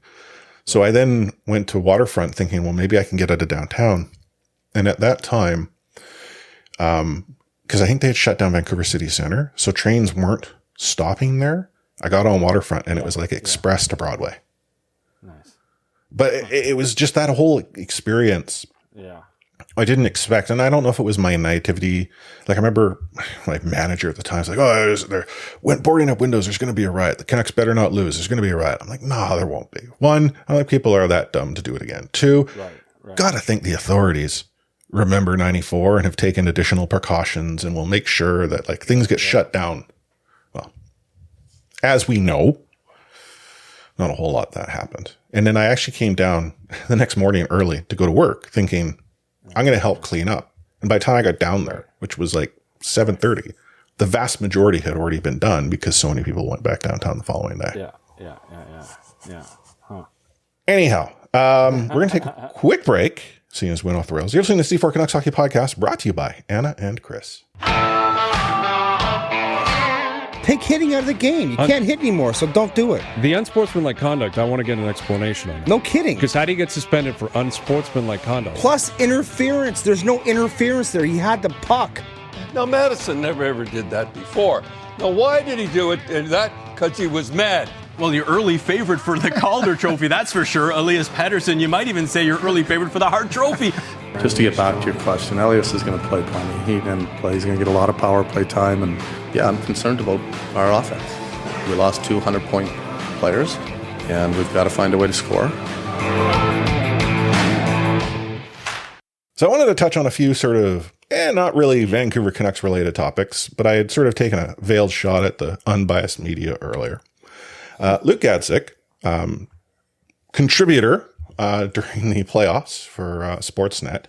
So I then went to Waterfront thinking, well, maybe I can get out of downtown. And at that time, because I think they had shut down Vancouver City Centre, so trains weren't stopping there. I got on Waterfront and it was like express to Broadway. Nice. But it was just that whole experience. Yeah. I didn't expect, and I don't know if it was my naivety. Like, I remember my manager at the time was like, "Oh, they're boarding up windows. There's going to be a riot. The Canucks better not lose. There's going to be a riot." I'm like, "No, there won't be." One, I don't think people are that dumb to do it again. Two, gotta think the authorities remember '94 and have taken additional precautions and will make sure that like things get shut down. Well, as we know, not a whole lot that happened. And then I actually came down the next morning early to go to work, thinking, I'm going to help clean up. And by the time I got down there, which was like 7:30, the vast majority had already been done because so many people went back downtown the following day. Yeah. Huh. Anyhow, we're going to take a quick break, seeing as we went off the rails. You're listening to C4 Canucks Hockey Podcast, brought to you by Anna and Chris. Take hitting out of the game. You can't hit anymore, so don't do it. The unsportsmanlike conduct, I want to get an explanation on. No kidding. Because how do you get suspended for unsportsmanlike conduct? Plus interference. There's no interference there. He had the puck. Now, Madison never ever did that before. Now, why did he do it? Because he was mad. Well, your early favorite for the Calder Trophy, that's for sure. Elias Pettersson, you might even say your early favorite for the Hart Trophy. Just to get back to your question, Elias is going to play plenty. He didn't play. He's going to get a lot of power play time. And, yeah, I'm concerned about our offense. We lost 200-point players, and we've got to find a way to score. So I wanted to touch on a few sort of and not really Vancouver Canucks related topics, but I had sort of taken a veiled shot at the unbiased media earlier. Luke Gadzik, contributor during the playoffs for Sportsnet,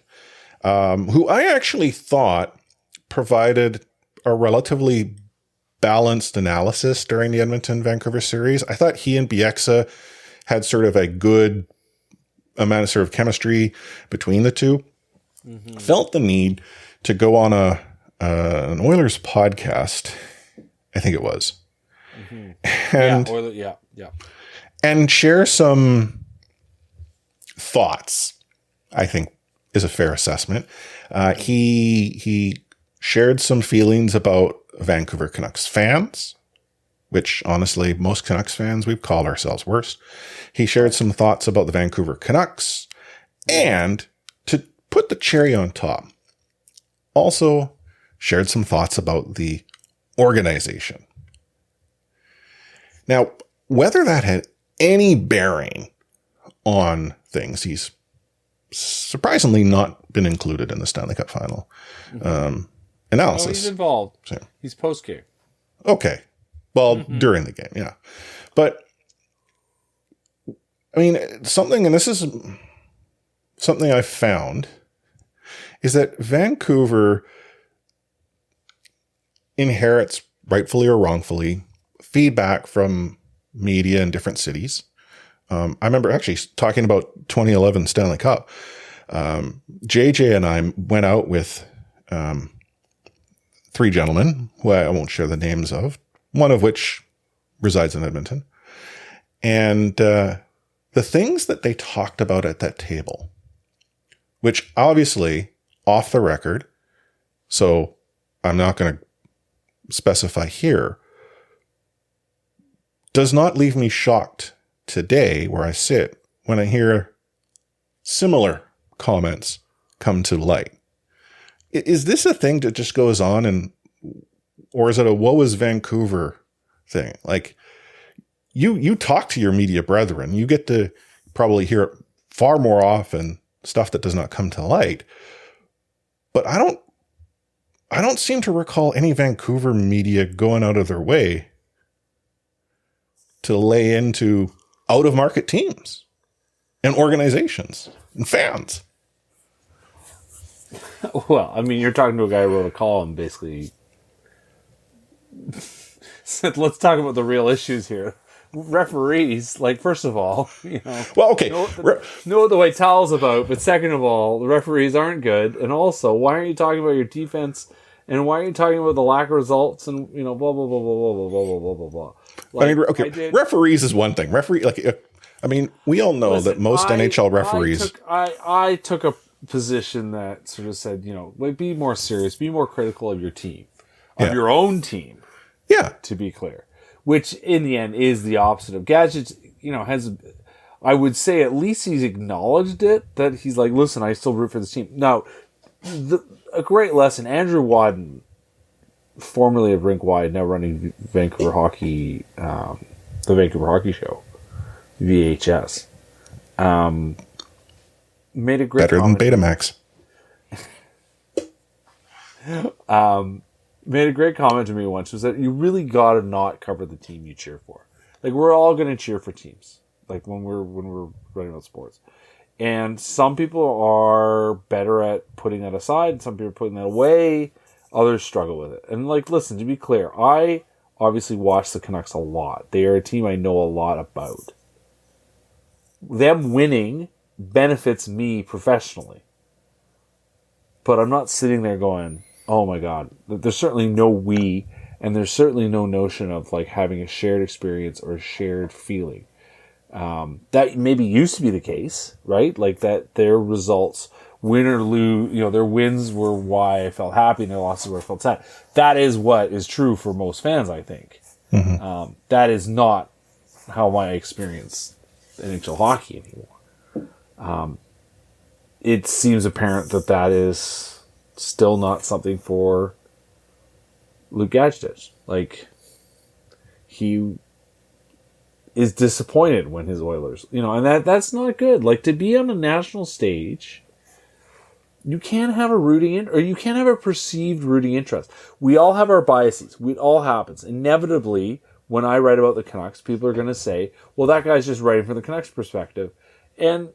who I actually thought provided a relatively balanced analysis during the Edmonton-Vancouver series. I thought he and Bieksa had sort of a good amount of sort of chemistry between the two. Mm-hmm. Felt the need to go on an Oilers podcast, I think it was, and and share some thoughts. I think is a fair assessment. He shared some feelings about Vancouver Canucks fans, which honestly, most Canucks fans, we've called ourselves worse. He shared some thoughts about the Vancouver Canucks, and to put the cherry on top, also shared some thoughts about the organization. Now, whether that had any bearing on things, he's surprisingly not been included in the Stanley Cup final analysis. Oh, he's involved. So, he's post-game. Okay. Well, during the game, yeah. But, I mean, and this is something I've found, is that Vancouver inherits, rightfully or wrongfully, feedback from media in different cities. I remember actually talking about 2011 Stanley Cup. JJ and I went out with three gentlemen who I won't share the names of, one of which resides in Edmonton. And the things that they talked about at that table, which obviously off the record, so I'm not going to specify here, does not leave me shocked today where I sit when I hear similar comments come to light. Is this a thing that just goes on, or is it a woe is Vancouver thing? Like, you talk to your media brethren, you get to probably hear it far more often, stuff that does not come to light. But I don't seem to recall any Vancouver media going out of their way to lay into out-of-market teams and organizations and fans. Well, I mean, you're talking to a guy who wrote a column, basically. Said, let's talk about the real issues here. Referees, like, first of all, well, okay, know what the white towel's about, but second of all, the referees aren't good, and also, why aren't you talking about your defense, and why are you talking about the lack of results, and blah blah blah blah blah blah blah blah blah blah. Like, I mean, okay, referees is one thing. We all know that most NHL referees. I took a position that sort of said, like, be more serious, be more critical of your team, of your own team. Yeah, to be clear. Which, in the end, is the opposite of Gadget. Has, I would say, at least he's acknowledged it, that he's like, listen, I still root for this team. Now, a great lesson, Andrew Wadden, formerly of Rink Wide, now running Vancouver Hockey, the Vancouver Hockey Show, VHS, made a great better comment. Than Betamax. Made a great comment to me once, was that you really got to not cover the team you cheer for. Like, we're all going to cheer for teams, like when we're running about sports, and some people are better at putting that aside, some people are putting that away, others struggle with it. And, like, listen, to be clear, I obviously watch the Canucks a lot. They are a team I know a lot about. Them winning benefits me professionally, but I'm not sitting there going, oh my God, there's certainly no we, and there's certainly no notion of, like, having a shared experience or a shared feeling. That maybe used to be the case, right? Like, that their results, win or lose, their wins were why I felt happy and their losses were where I felt sad. That is what is true for most fans, I think. Mm-hmm. That is not how I experience NHL hockey anymore. It seems apparent that is still not something for Luke Gadget. Like, he is disappointed when his Oilers, and that's not good. Like, to be on a national stage you can't have a or you can't have a perceived rooting interest. We all have our biases. It all happens. Inevitably, when I write about the Canucks, people are going to say, well, that guy's just writing from the Canucks perspective. And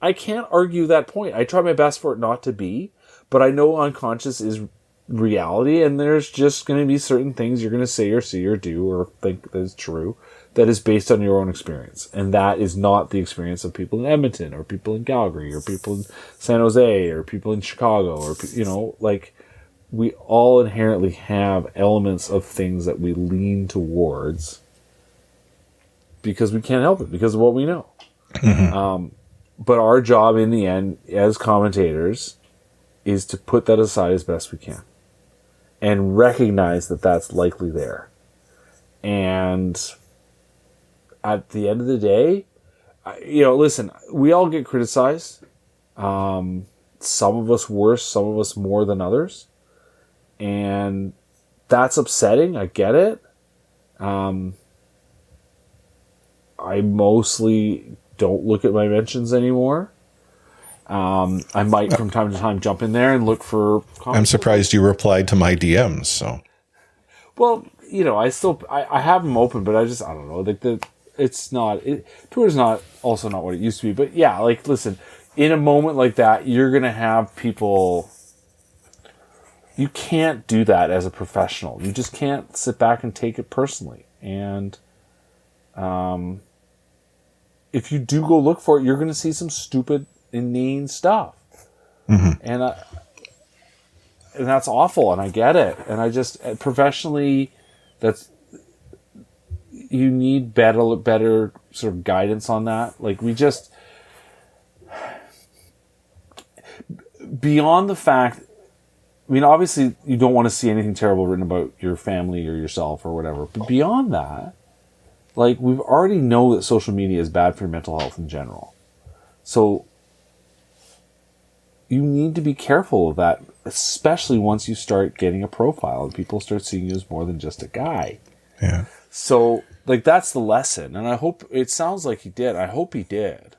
I can't argue that point. I try my best for it not to be, but I know unconscious is reality, and there's just going to be certain things you're going to say or see or do or think that is true that is based on your own experience. And that is not the experience of people in Edmonton or people in Calgary or people in San Jose or people in Chicago or, like, we all inherently have elements of things that we lean towards because we can't help it, because of what we know. Mm-hmm. But our job in the end as commentators is to put that aside as best we can and recognize that that's likely there. And at the end of the day, listen, we all get criticized. Some of us worse, some of us more than others. And that's upsetting. I get it. I mostly don't look at my mentions anymore. I might from time to time jump in there and look for comments. I'm surprised you replied to my DMs, so. Well, I have them open, but I don't know. Like Twitter's not what it used to be. But yeah, like, listen, in a moment like that, you're going to have people. You can't do that as a professional. You just can't sit back and take it personally. And if you do go look for it, you're going to see some stupid, inane stuff. Mm-hmm. And that's awful, and I get it. And I just, professionally, you need better sort of guidance on that. Like, beyond the fact, I mean, obviously you don't want to see anything terrible written about your family or yourself or whatever. But beyond that, like, we've already know that social media is bad for your mental health in general. So you need to be careful of that, especially once you start getting a profile and people start seeing you as more than just a guy. Yeah. So, like, that's the lesson. And I hope, it sounds like he did. I hope he did.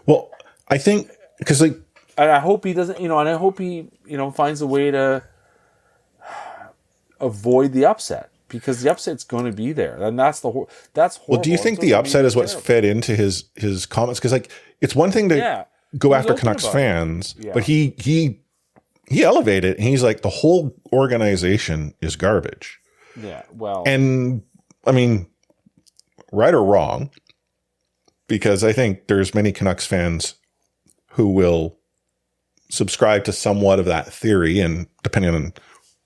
Well, I think, because, like, and I hope he doesn't, and I hope he, finds a way to avoid the upset, because the upset's going to be there. And that's horrible. Well, do you think the upset is what's fed into his comments? Because, like, it's one thing to go after Canucks fans, but he elevated it, and he's like, the whole organization is garbage. Yeah, well. And, I mean, right or wrong, because I think there's many Canucks fans who will subscribe to somewhat of that theory, and depending on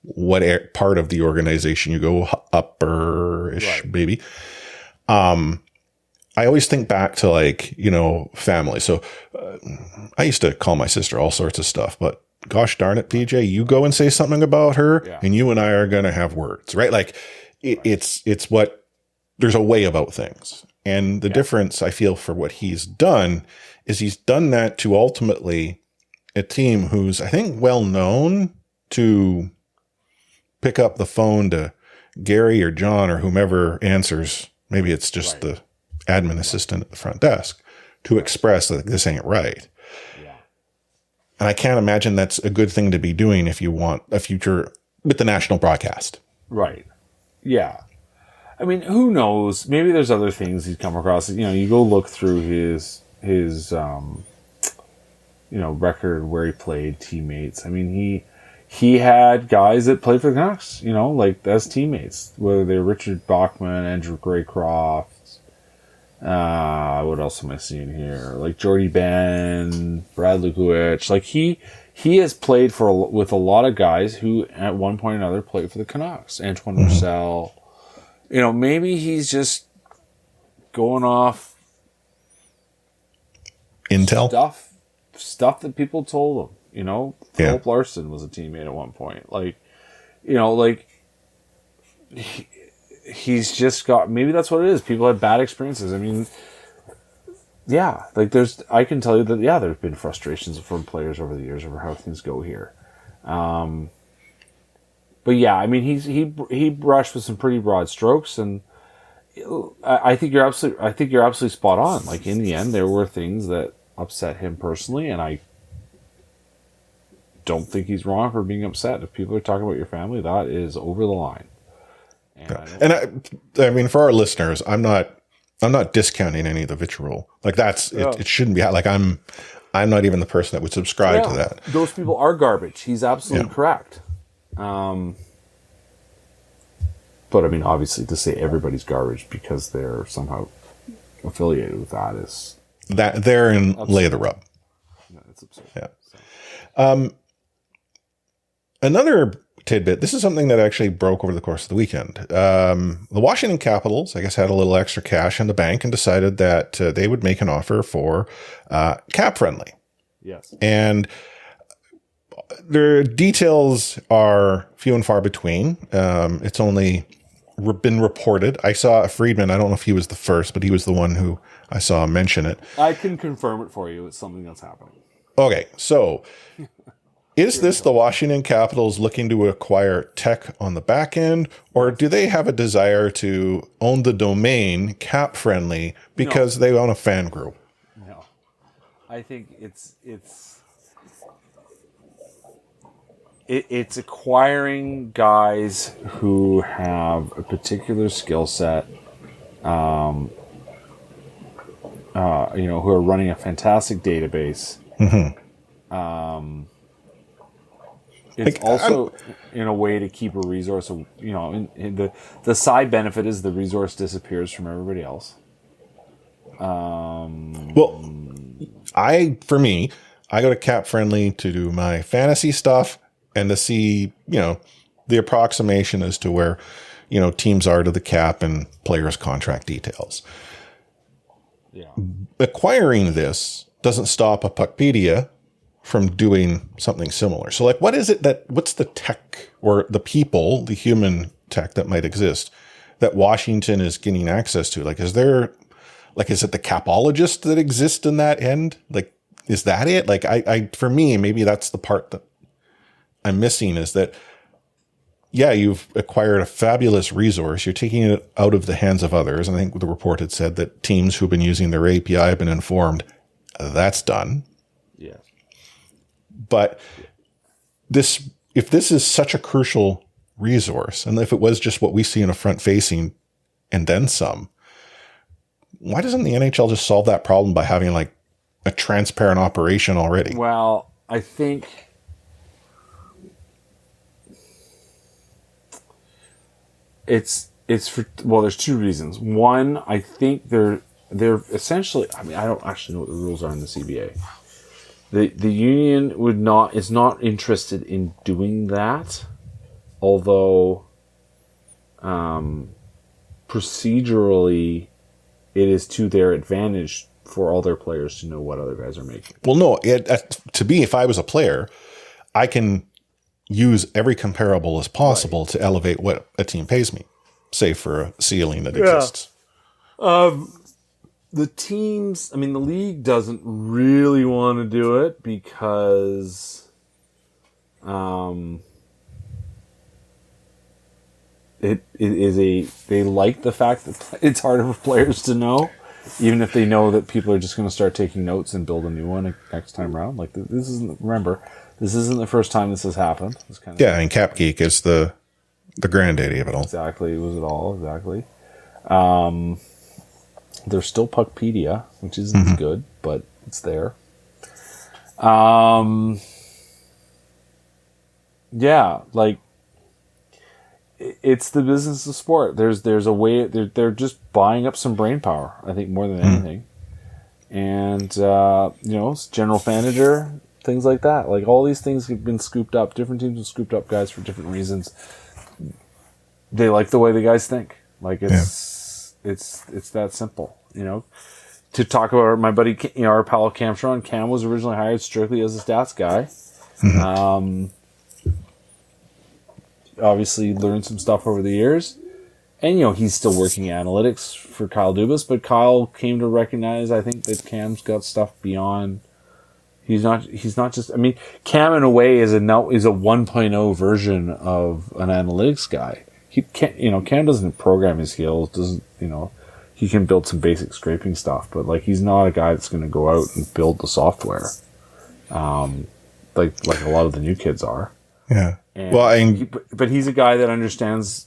what part of the organization you go, upper-ish, right, maybe. I always think back to, like, family. So I used to call my sister all sorts of stuff, but gosh darn it, PJ, you go and say something about her, and you and I are going to have words, right? Like, it's what, there's a way about things. And the difference, I feel, for what he's done is he's done that to ultimately a team who's, I think, well known to pick up the phone to Gary or John or whomever answers. Maybe it's just the admin assistant at the front desk, to express that this ain't right. Yeah. And I can't imagine that's a good thing to be doing if you want a future with the national broadcast. Right. Yeah. I mean, who knows? Maybe there's other things he's come across. You go look through his record where he played, teammates. I mean, he had guys that played for the Canucks, like, as teammates, whether they're Richard Bachman, Andrew Graycroft. What else am I seeing here? Like Jordy Ben, Brad Lukowicz. Like, he has played with a lot of guys who at one point or another played for the Canucks. Antoine Roussel. Maybe he's just going off intel stuff that people told him. Philip Larson was a teammate at one point. Like, he's just got, maybe that's what it is. People have bad experiences. I mean, I can tell you that, there's been frustrations from players over the years over how things go here. But I mean, he brushed with some pretty broad strokes, and I think you're absolutely spot on. Like, in the end, there were things that upset him personally, and don't think he's wrong for being upset. If people are talking about your family, that is over the line. And I mean, for our listeners, I'm not discounting any of the vitriol. Like it shouldn't be like I'm not even the person that would subscribe to that. Those people are garbage. He's absolutely correct. But I mean, obviously, to say everybody's garbage because they're somehow affiliated with that is that therein lay the rub. Yeah, it's absurd. Yeah. Another tidbit. This is something that actually broke over the course of the weekend. The Washington Capitals, I guess, had a little extra cash in the bank and decided that they would make an offer for cap friendly. Yes. And their details are few and far between. It's only been reported. I saw Friedman. I don't know if he was the first, but he was the one who I saw mention it. I can confirm it for you. It's something that's happening. Okay, so is this the Washington Capitals looking to acquire tech on the back end, or do they have a desire to own the domain cap friendly because they own a fan group? No, I think it's acquiring guys who have a particular skill set, who are running a fantastic database. Mm-hmm. It's also in a way to keep a resource. In the side benefit is the resource disappears from everybody else. Well, I go to Cap Friendly to do my fantasy stuff and to see, the approximation as to where, teams are to the cap and players' contract details. Yeah. Acquiring this doesn't stop a Puckpedia from doing something similar. So like, what's the tech or the people, the human tech that might exist that Washington is getting access to? Like, is it the capologists that exist in that end? Like, is that it? Like for me, maybe that's the part that I'm missing is that, yeah, you've acquired a fabulous resource. You're taking it out of the hands of others. And I think the report had said that teams who've been using their API have been informed that's done. Yeah. But if this is such a crucial resource, and if it was just what we see in a front facing and then some, why doesn't the NHL just solve that problem by having like a transparent operation already? Well, I think it's for, there's two reasons. One, I think they're essentially, I mean, I don't actually know what the rules are in the CBA. The union is not interested in doing that, although procedurally it is to their advantage for all their players to know what other guys are making. Well, no, to me, if I was a player, I can use every comparable as possible to elevate what a team pays me, say for a ceiling that exists. The teams, I mean, the league doesn't really want to do it because it is they like the fact that it's harder for players to know, even if they know that people are just going to start taking notes and build a new one next time around. Like this isn't the first time this has happened. And Cap Geek is the granddaddy of it all. Exactly, it was it all, exactly. There's still Puckpedia, which isn't as good, but it's there. Yeah, like it's the business of sport. There's a way they're just buying up some brain power, I think, more than anything. And general manager, things like that. Like all these things have been scooped up. Different teams have scooped up guys for different reasons. They like the way the guys think. Like it's that simple, To talk about my buddy, our pal Cam Sharon. Cam was originally hired strictly as a stats guy. Obviously learned some stuff over the years, and he's still working analytics for Kyle Dubas. But Kyle came to recognize, I think, that Cam's got stuff beyond. He's not just. I mean, Cam in a way is a 1.0 version of an analytics guy. He can't, Cam doesn't program his skills, he can build some basic scraping stuff, but like he's not a guy that's going to go out and build the software. like a lot of the new kids are. Yeah. And Well, but he's a guy that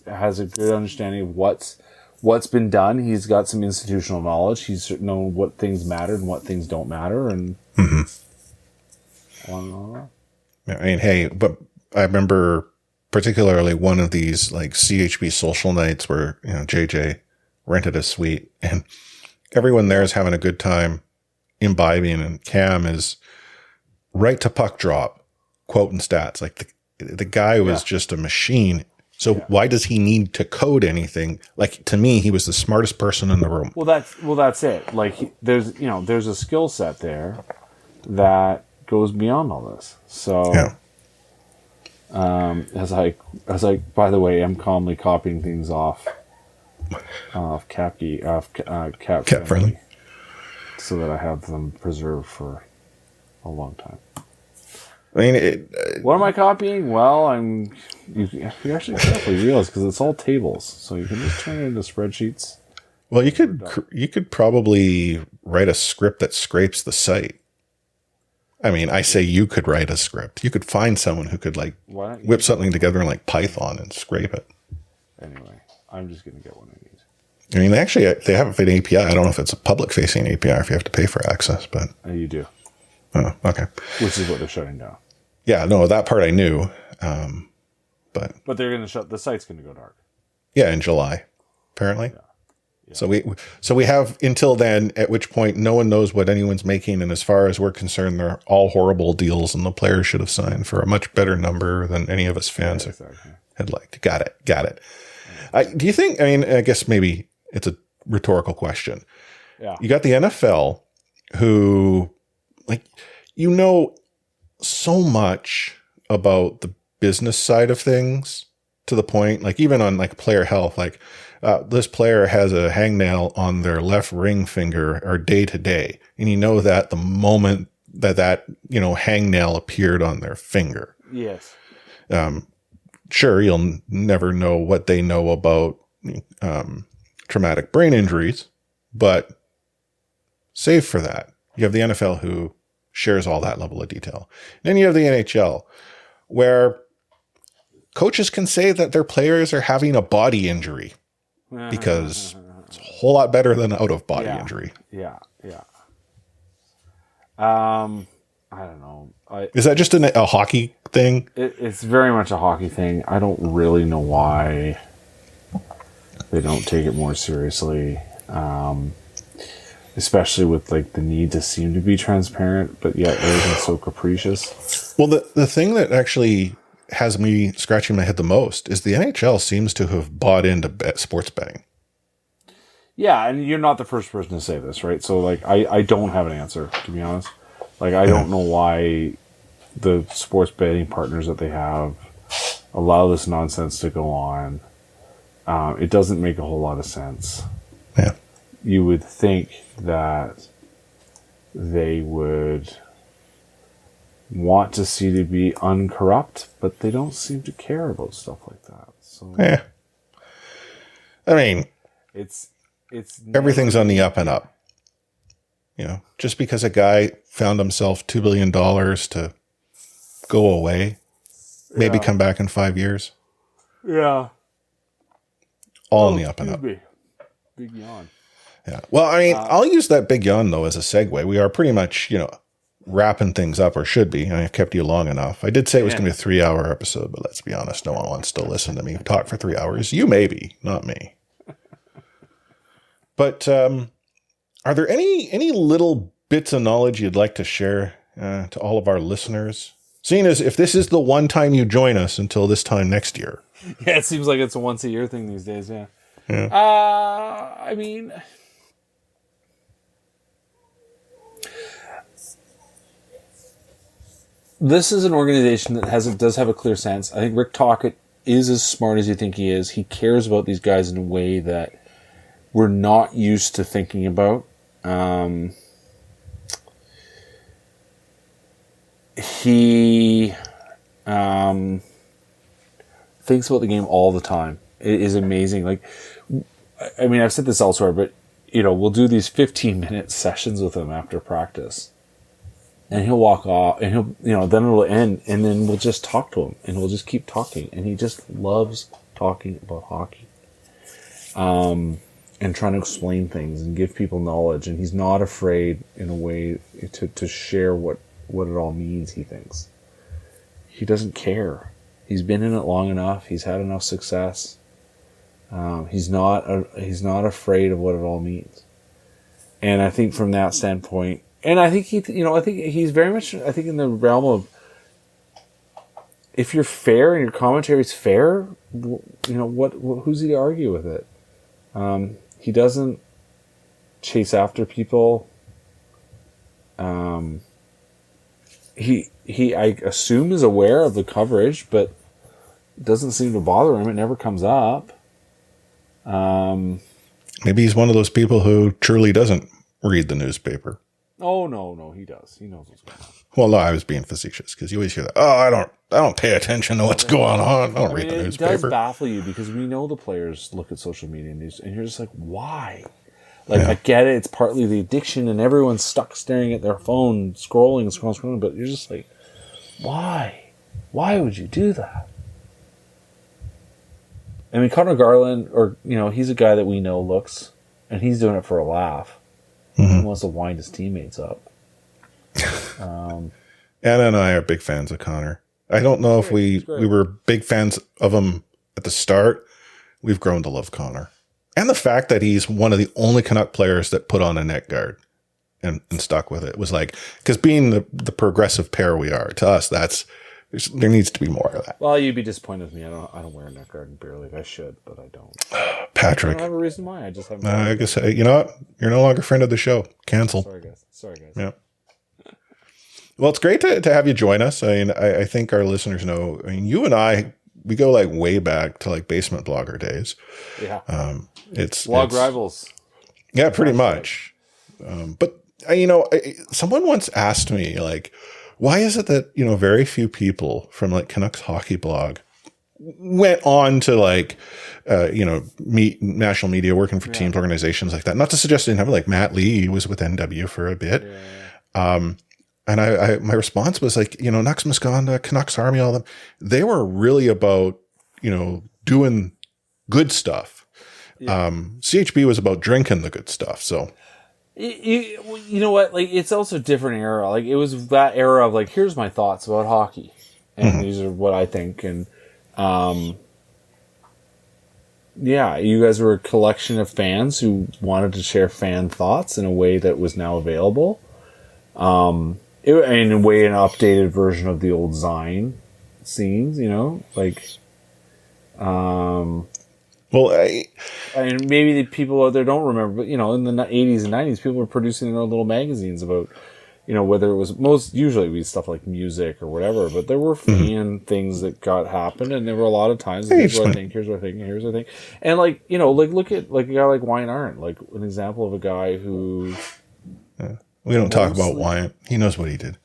has a good understanding of what's been done. He's got some institutional knowledge. He's known what things matter and what things don't matter, and I mean, hey, but I remember particularly one of these like CHB social nights where, JJ rented a suite and everyone there is having a good time imbibing, and Cam is right to puck drop, quoting stats. Like the guy was just a machine. So why does he need to code anything? Like, to me, he was the smartest person in the room. Well, that's it. Like, there's a skill set there that goes beyond all this. So, as I by the way, I'm calmly copying things off Cap Friendly, so that I have them preserved for a long time. I mean, what am I copying? Well, you actually carefully realize, because it's all tables, so you can just turn it into spreadsheets. Well, you could probably write a script that scrapes the site. I mean, I say you could write a script. You could find someone who could like whip something together in like Python and scrape it. Anyway, I'm just gonna get one of these. I mean, they have an API. I don't know if it's a public-facing API or if you have to pay for access, but you do. Oh, okay. Which is what they're shutting down. Yeah, no, that part I knew. But they're going to shut, the site's going to go dark. Yeah, in July, apparently. Yeah. So we have until then, at which point no one knows what anyone's making, and as far as we're concerned, they're all horrible deals, and the players should have signed for a much better number than any of us fans had liked. Got it. Do you think? I mean, I guess maybe it's a rhetorical question. Yeah. You got the NFL, who, like, so much about the business side of things, to the point, like, even on like player health, like this player has a hangnail on their left ring finger or day to day, and that the moment that hangnail appeared on their finger. Yes. Sure, you'll never know what they know about traumatic brain injuries, but save for that, you have the NFL, who shares all that level of detail. And then you have the NHL, where coaches can say that their players are having a body injury because it's a whole lot better than out of body injury. Yeah. I don't know. Is that just a hockey thing? It's very much a hockey thing. I don't really know why they don't take it more seriously. Especially with like the need to seem to be transparent, but yet everything's so capricious. Well, the thing that actually has me scratching my head the most is the NHL seems to have bought into sports betting. Yeah, and you're not the first person to say this, right? So like, I don't have an answer, to be honest. Like, I don't know why the sports betting partners that they have allow this nonsense to go on. It doesn't make a whole lot of sense. Yeah. You would think that they would want to see to be uncorrupt, but they don't seem to care about stuff like that. So, I mean, it's everything's on the up and up. Just because a guy found himself $2 billion to go away, maybe come back in 5 years. Yeah. All on the up and up. Big yawn. Yeah. Well, I mean, I'll use that big yawn, though, as a segue. We are pretty much, wrapping things up, or should be. I've kept you long enough. I did say it was going to be a 3-hour episode, but let's be honest, no one wants to listen to me talk for 3 hours. You maybe, not me. But are there any little bits of knowledge you'd like to share to all of our listeners? Seeing as if this is the one time you join us until this time next year. Yeah, it seems like it's a once a year thing these days, yeah. I mean, this is an organization that does have a clear sense. I think Rick Tocchet is as smart as you think he is. He cares about these guys in a way that we're not used to thinking about. He thinks about the game all the time. It is amazing. Like, I mean, I've said this elsewhere, but we'll do these 15-minute sessions with him after practice, and he'll walk off, and then it'll end, and then we'll just talk to him, and we'll just keep talking, and he just loves talking about hockey, and trying to explain things and give people knowledge, and he's not afraid in a way to share what it all means. He thinks he doesn't care. He's been in it long enough. He's had enough success. He's not afraid of what it all means, and I think from that standpoint. And I think he's very much, in the realm of, if you're fair and your commentary is fair, who's he to argue with it? He doesn't chase after people. He I assume is aware of the coverage, but it doesn't seem to bother him. It never comes up. Maybe he's one of those people who truly doesn't read the newspaper. Oh no, he does. He knows what's going on. Well, no, I was being facetious because you always hear that. Oh, I don't pay attention to what's going on. I don't read the newspaper. It does baffle you because we know the players look at social media news, and you're just like, why? Like, I get it. It's partly the addiction, and everyone's stuck staring at their phone, scrolling. But you're just like, why? Why would you do that? I mean, Connor Garland, he's a guy that we know looks, and he's doing it for a laugh. He wants to wind his teammates up. Anna and I are big fans of Connor. I don't know if we were big fans of him at the start. We've grown to love Connor. And the fact that he's one of the only Canuck players that put on a net guard and stuck with it was like, because being the progressive pair we are, to us, there needs to be more of that. Well, you'd be disappointed with me. I don't wear a neck guard in beer league. I should, but I don't. Patrick. I don't have a reason why. I just haven't. I guess, you know what? You're no longer a friend of the show. Cancel. Sorry, guys. Yeah. Well, it's great to have you join us. I mean, I think our listeners know. I mean, you and I, we go like way back to like basement blogger days. Yeah. It's rivals. Yeah, pretty much. But someone once asked me like, why is it that, very few people from like Canucks hockey blog went on to like, meet national media, working for teams, organizations like that. Not to suggest they didn't have, like Matt Lee was with NW for a bit. Yeah. And my response was like, Nux Musconda, Canucks Army, all of them, they were really about, doing good stuff. Yeah. CHB was about drinking the good stuff. So. You know what? Like, it's also a different era. Like, it was that era of like, here's my thoughts about hockey, and these are what I think. And you guys were a collection of fans who wanted to share fan thoughts in a way that was now available. In a way, an updated version of the old Zine scenes. Well, and maybe the people out there don't remember, but, in the 80s and 90s, people were producing their own little magazines about, whether it was usually we stuff like music or whatever, but there were fan things that happened, and there were a lot of times, here's what I think, here's what I think, here's what I think. And, look at, like, a guy like Wyatt Arndt, like, an example of a guy who... Yeah. We don't talk about Wyatt. He knows what he did.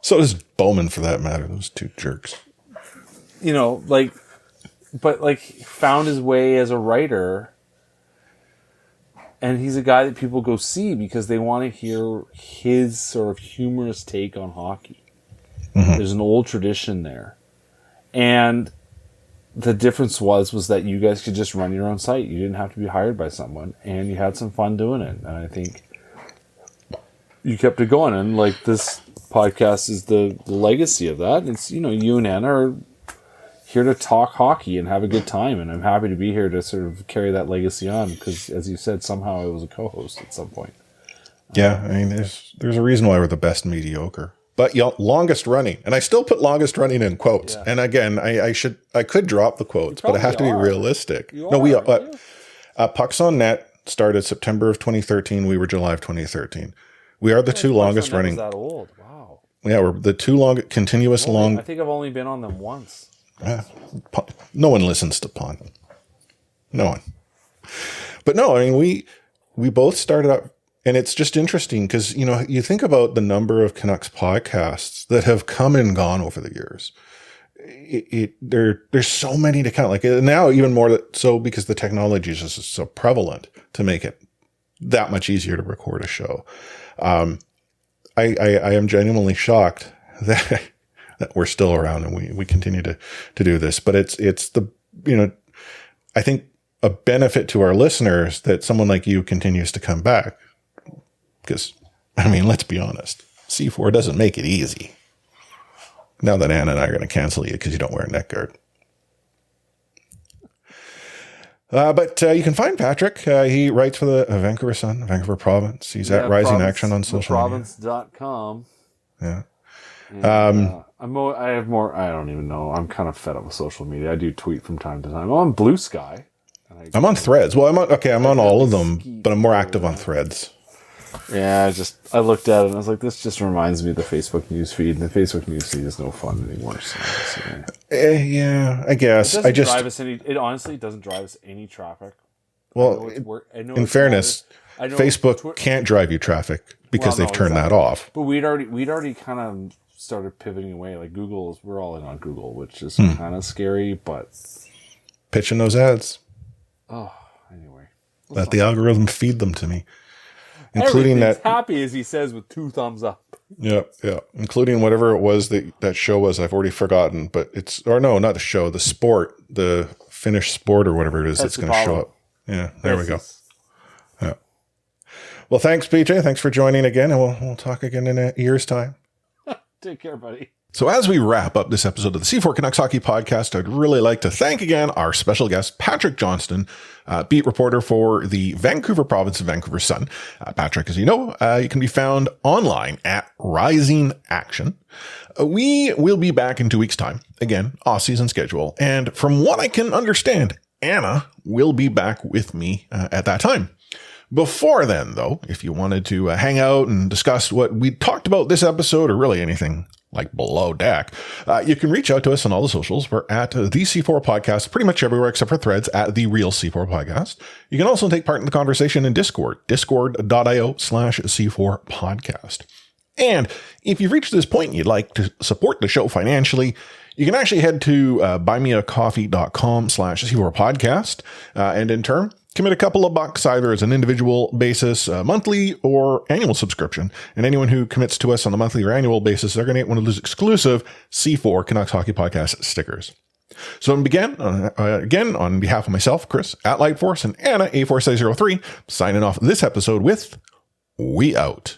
So does Bowman, for that matter, those two jerks. But found his way as a writer, and he's a guy that people go see because they want to hear his sort of humorous take on hockey. There's an old tradition there, and the difference was that you guys could just run your own site. You didn't have to be hired by someone, and you had some fun doing it. And I think you kept it going, and like this podcast is the legacy of that. It's you and Anna are here to talk hockey and have a good time, and I'm happy to be here to sort of carry that legacy on because, as you said, somehow I was a co-host at some point. Yeah, I mean, there's a reason why we're the best mediocre, but longest running, and I still put longest running in quotes. Yeah. And again, I could drop the quotes, but I have to be realistic. Pucks on Net started September of 2013. We were July of 2013. We are the two longest running. That old? Wow. Yeah, we're the two continuous long. I think I've only been on them once. No one listens to Pond. No one. But no, I mean, we both started up, and it's just interesting because, you think about the number of Canucks podcasts that have come and gone over the years. There's so many to count. Like now, even more so because the technology is just so prevalent to make it that much easier to record a show. I am genuinely shocked that we're still around and we continue to do this. But it's the, I think a benefit to our listeners that someone like you continues to come back. Because, I mean, let's be honest, C4 doesn't make it easy. Now that Anna and I are going to cancel you because you don't wear a neck guard. But you can find Patrick. He writes for the Vancouver Sun, Vancouver Province. He's at Rising Action on social media. Province.com. Yeah. I have more. I don't even know. I'm kind of fed up with social media. I do tweet from time to time. I'm on Blue Sky. I'm on Threads. Well, I'm on all of them, but I'm more active on Threads. Yeah, I looked at it and I was like, this just reminds me of the Facebook news feed, and the Facebook news feed is no fun anymore. So, yeah, I guess. It honestly doesn't drive us any traffic. Well, in fairness, Facebook can't drive you traffic because they've turned that off. But we'd already kind of started pivoting away. Like we're all in on Google, which is kind of scary, but pitching those ads. Oh, anyway. Let the algorithm feed them to me. Including that happy, as he says, with 2 thumbs up. Yeah. Including whatever it was that show was. I've already forgotten, but not the show, the sport, the Finnish sport or whatever it is that's going to show up. Yeah, there we go. Yeah. Well, thanks, PJ. Thanks for joining again, and we'll talk again in a year's time. Take care, buddy. So as we wrap up this episode of the C4 Canucks Hockey Podcast, I'd really like to thank again our special guest, Patrick Johnston, beat reporter for the Vancouver Province of Vancouver Sun. Patrick, as you know, you can be found online at Rising Action. We will be back in 2 weeks' time. Again, off-season schedule. And from what I can understand, Anna will be back with me at that time. Before then, though, if you wanted to hang out and discuss what we talked about this episode or really anything like below deck, you can reach out to us on all the socials. We're at the C4 Podcast pretty much everywhere except for Threads at the Real C4 Podcast. You can also take part in the conversation in Discord, discord.io/C4 Podcast. And if you've reached this point and you'd like to support the show financially, you can actually head to buymeacoffee.com/C4 Podcast. And in turn, commit a couple of bucks either as an individual basis, monthly or annual subscription. And anyone who commits to us on the monthly or annual basis, they're going to get one of those exclusive C4 Canucks Hockey Podcast stickers. So again, on behalf of myself, Chris at Lightforce, and Anna A4603, signing off this episode with We Out.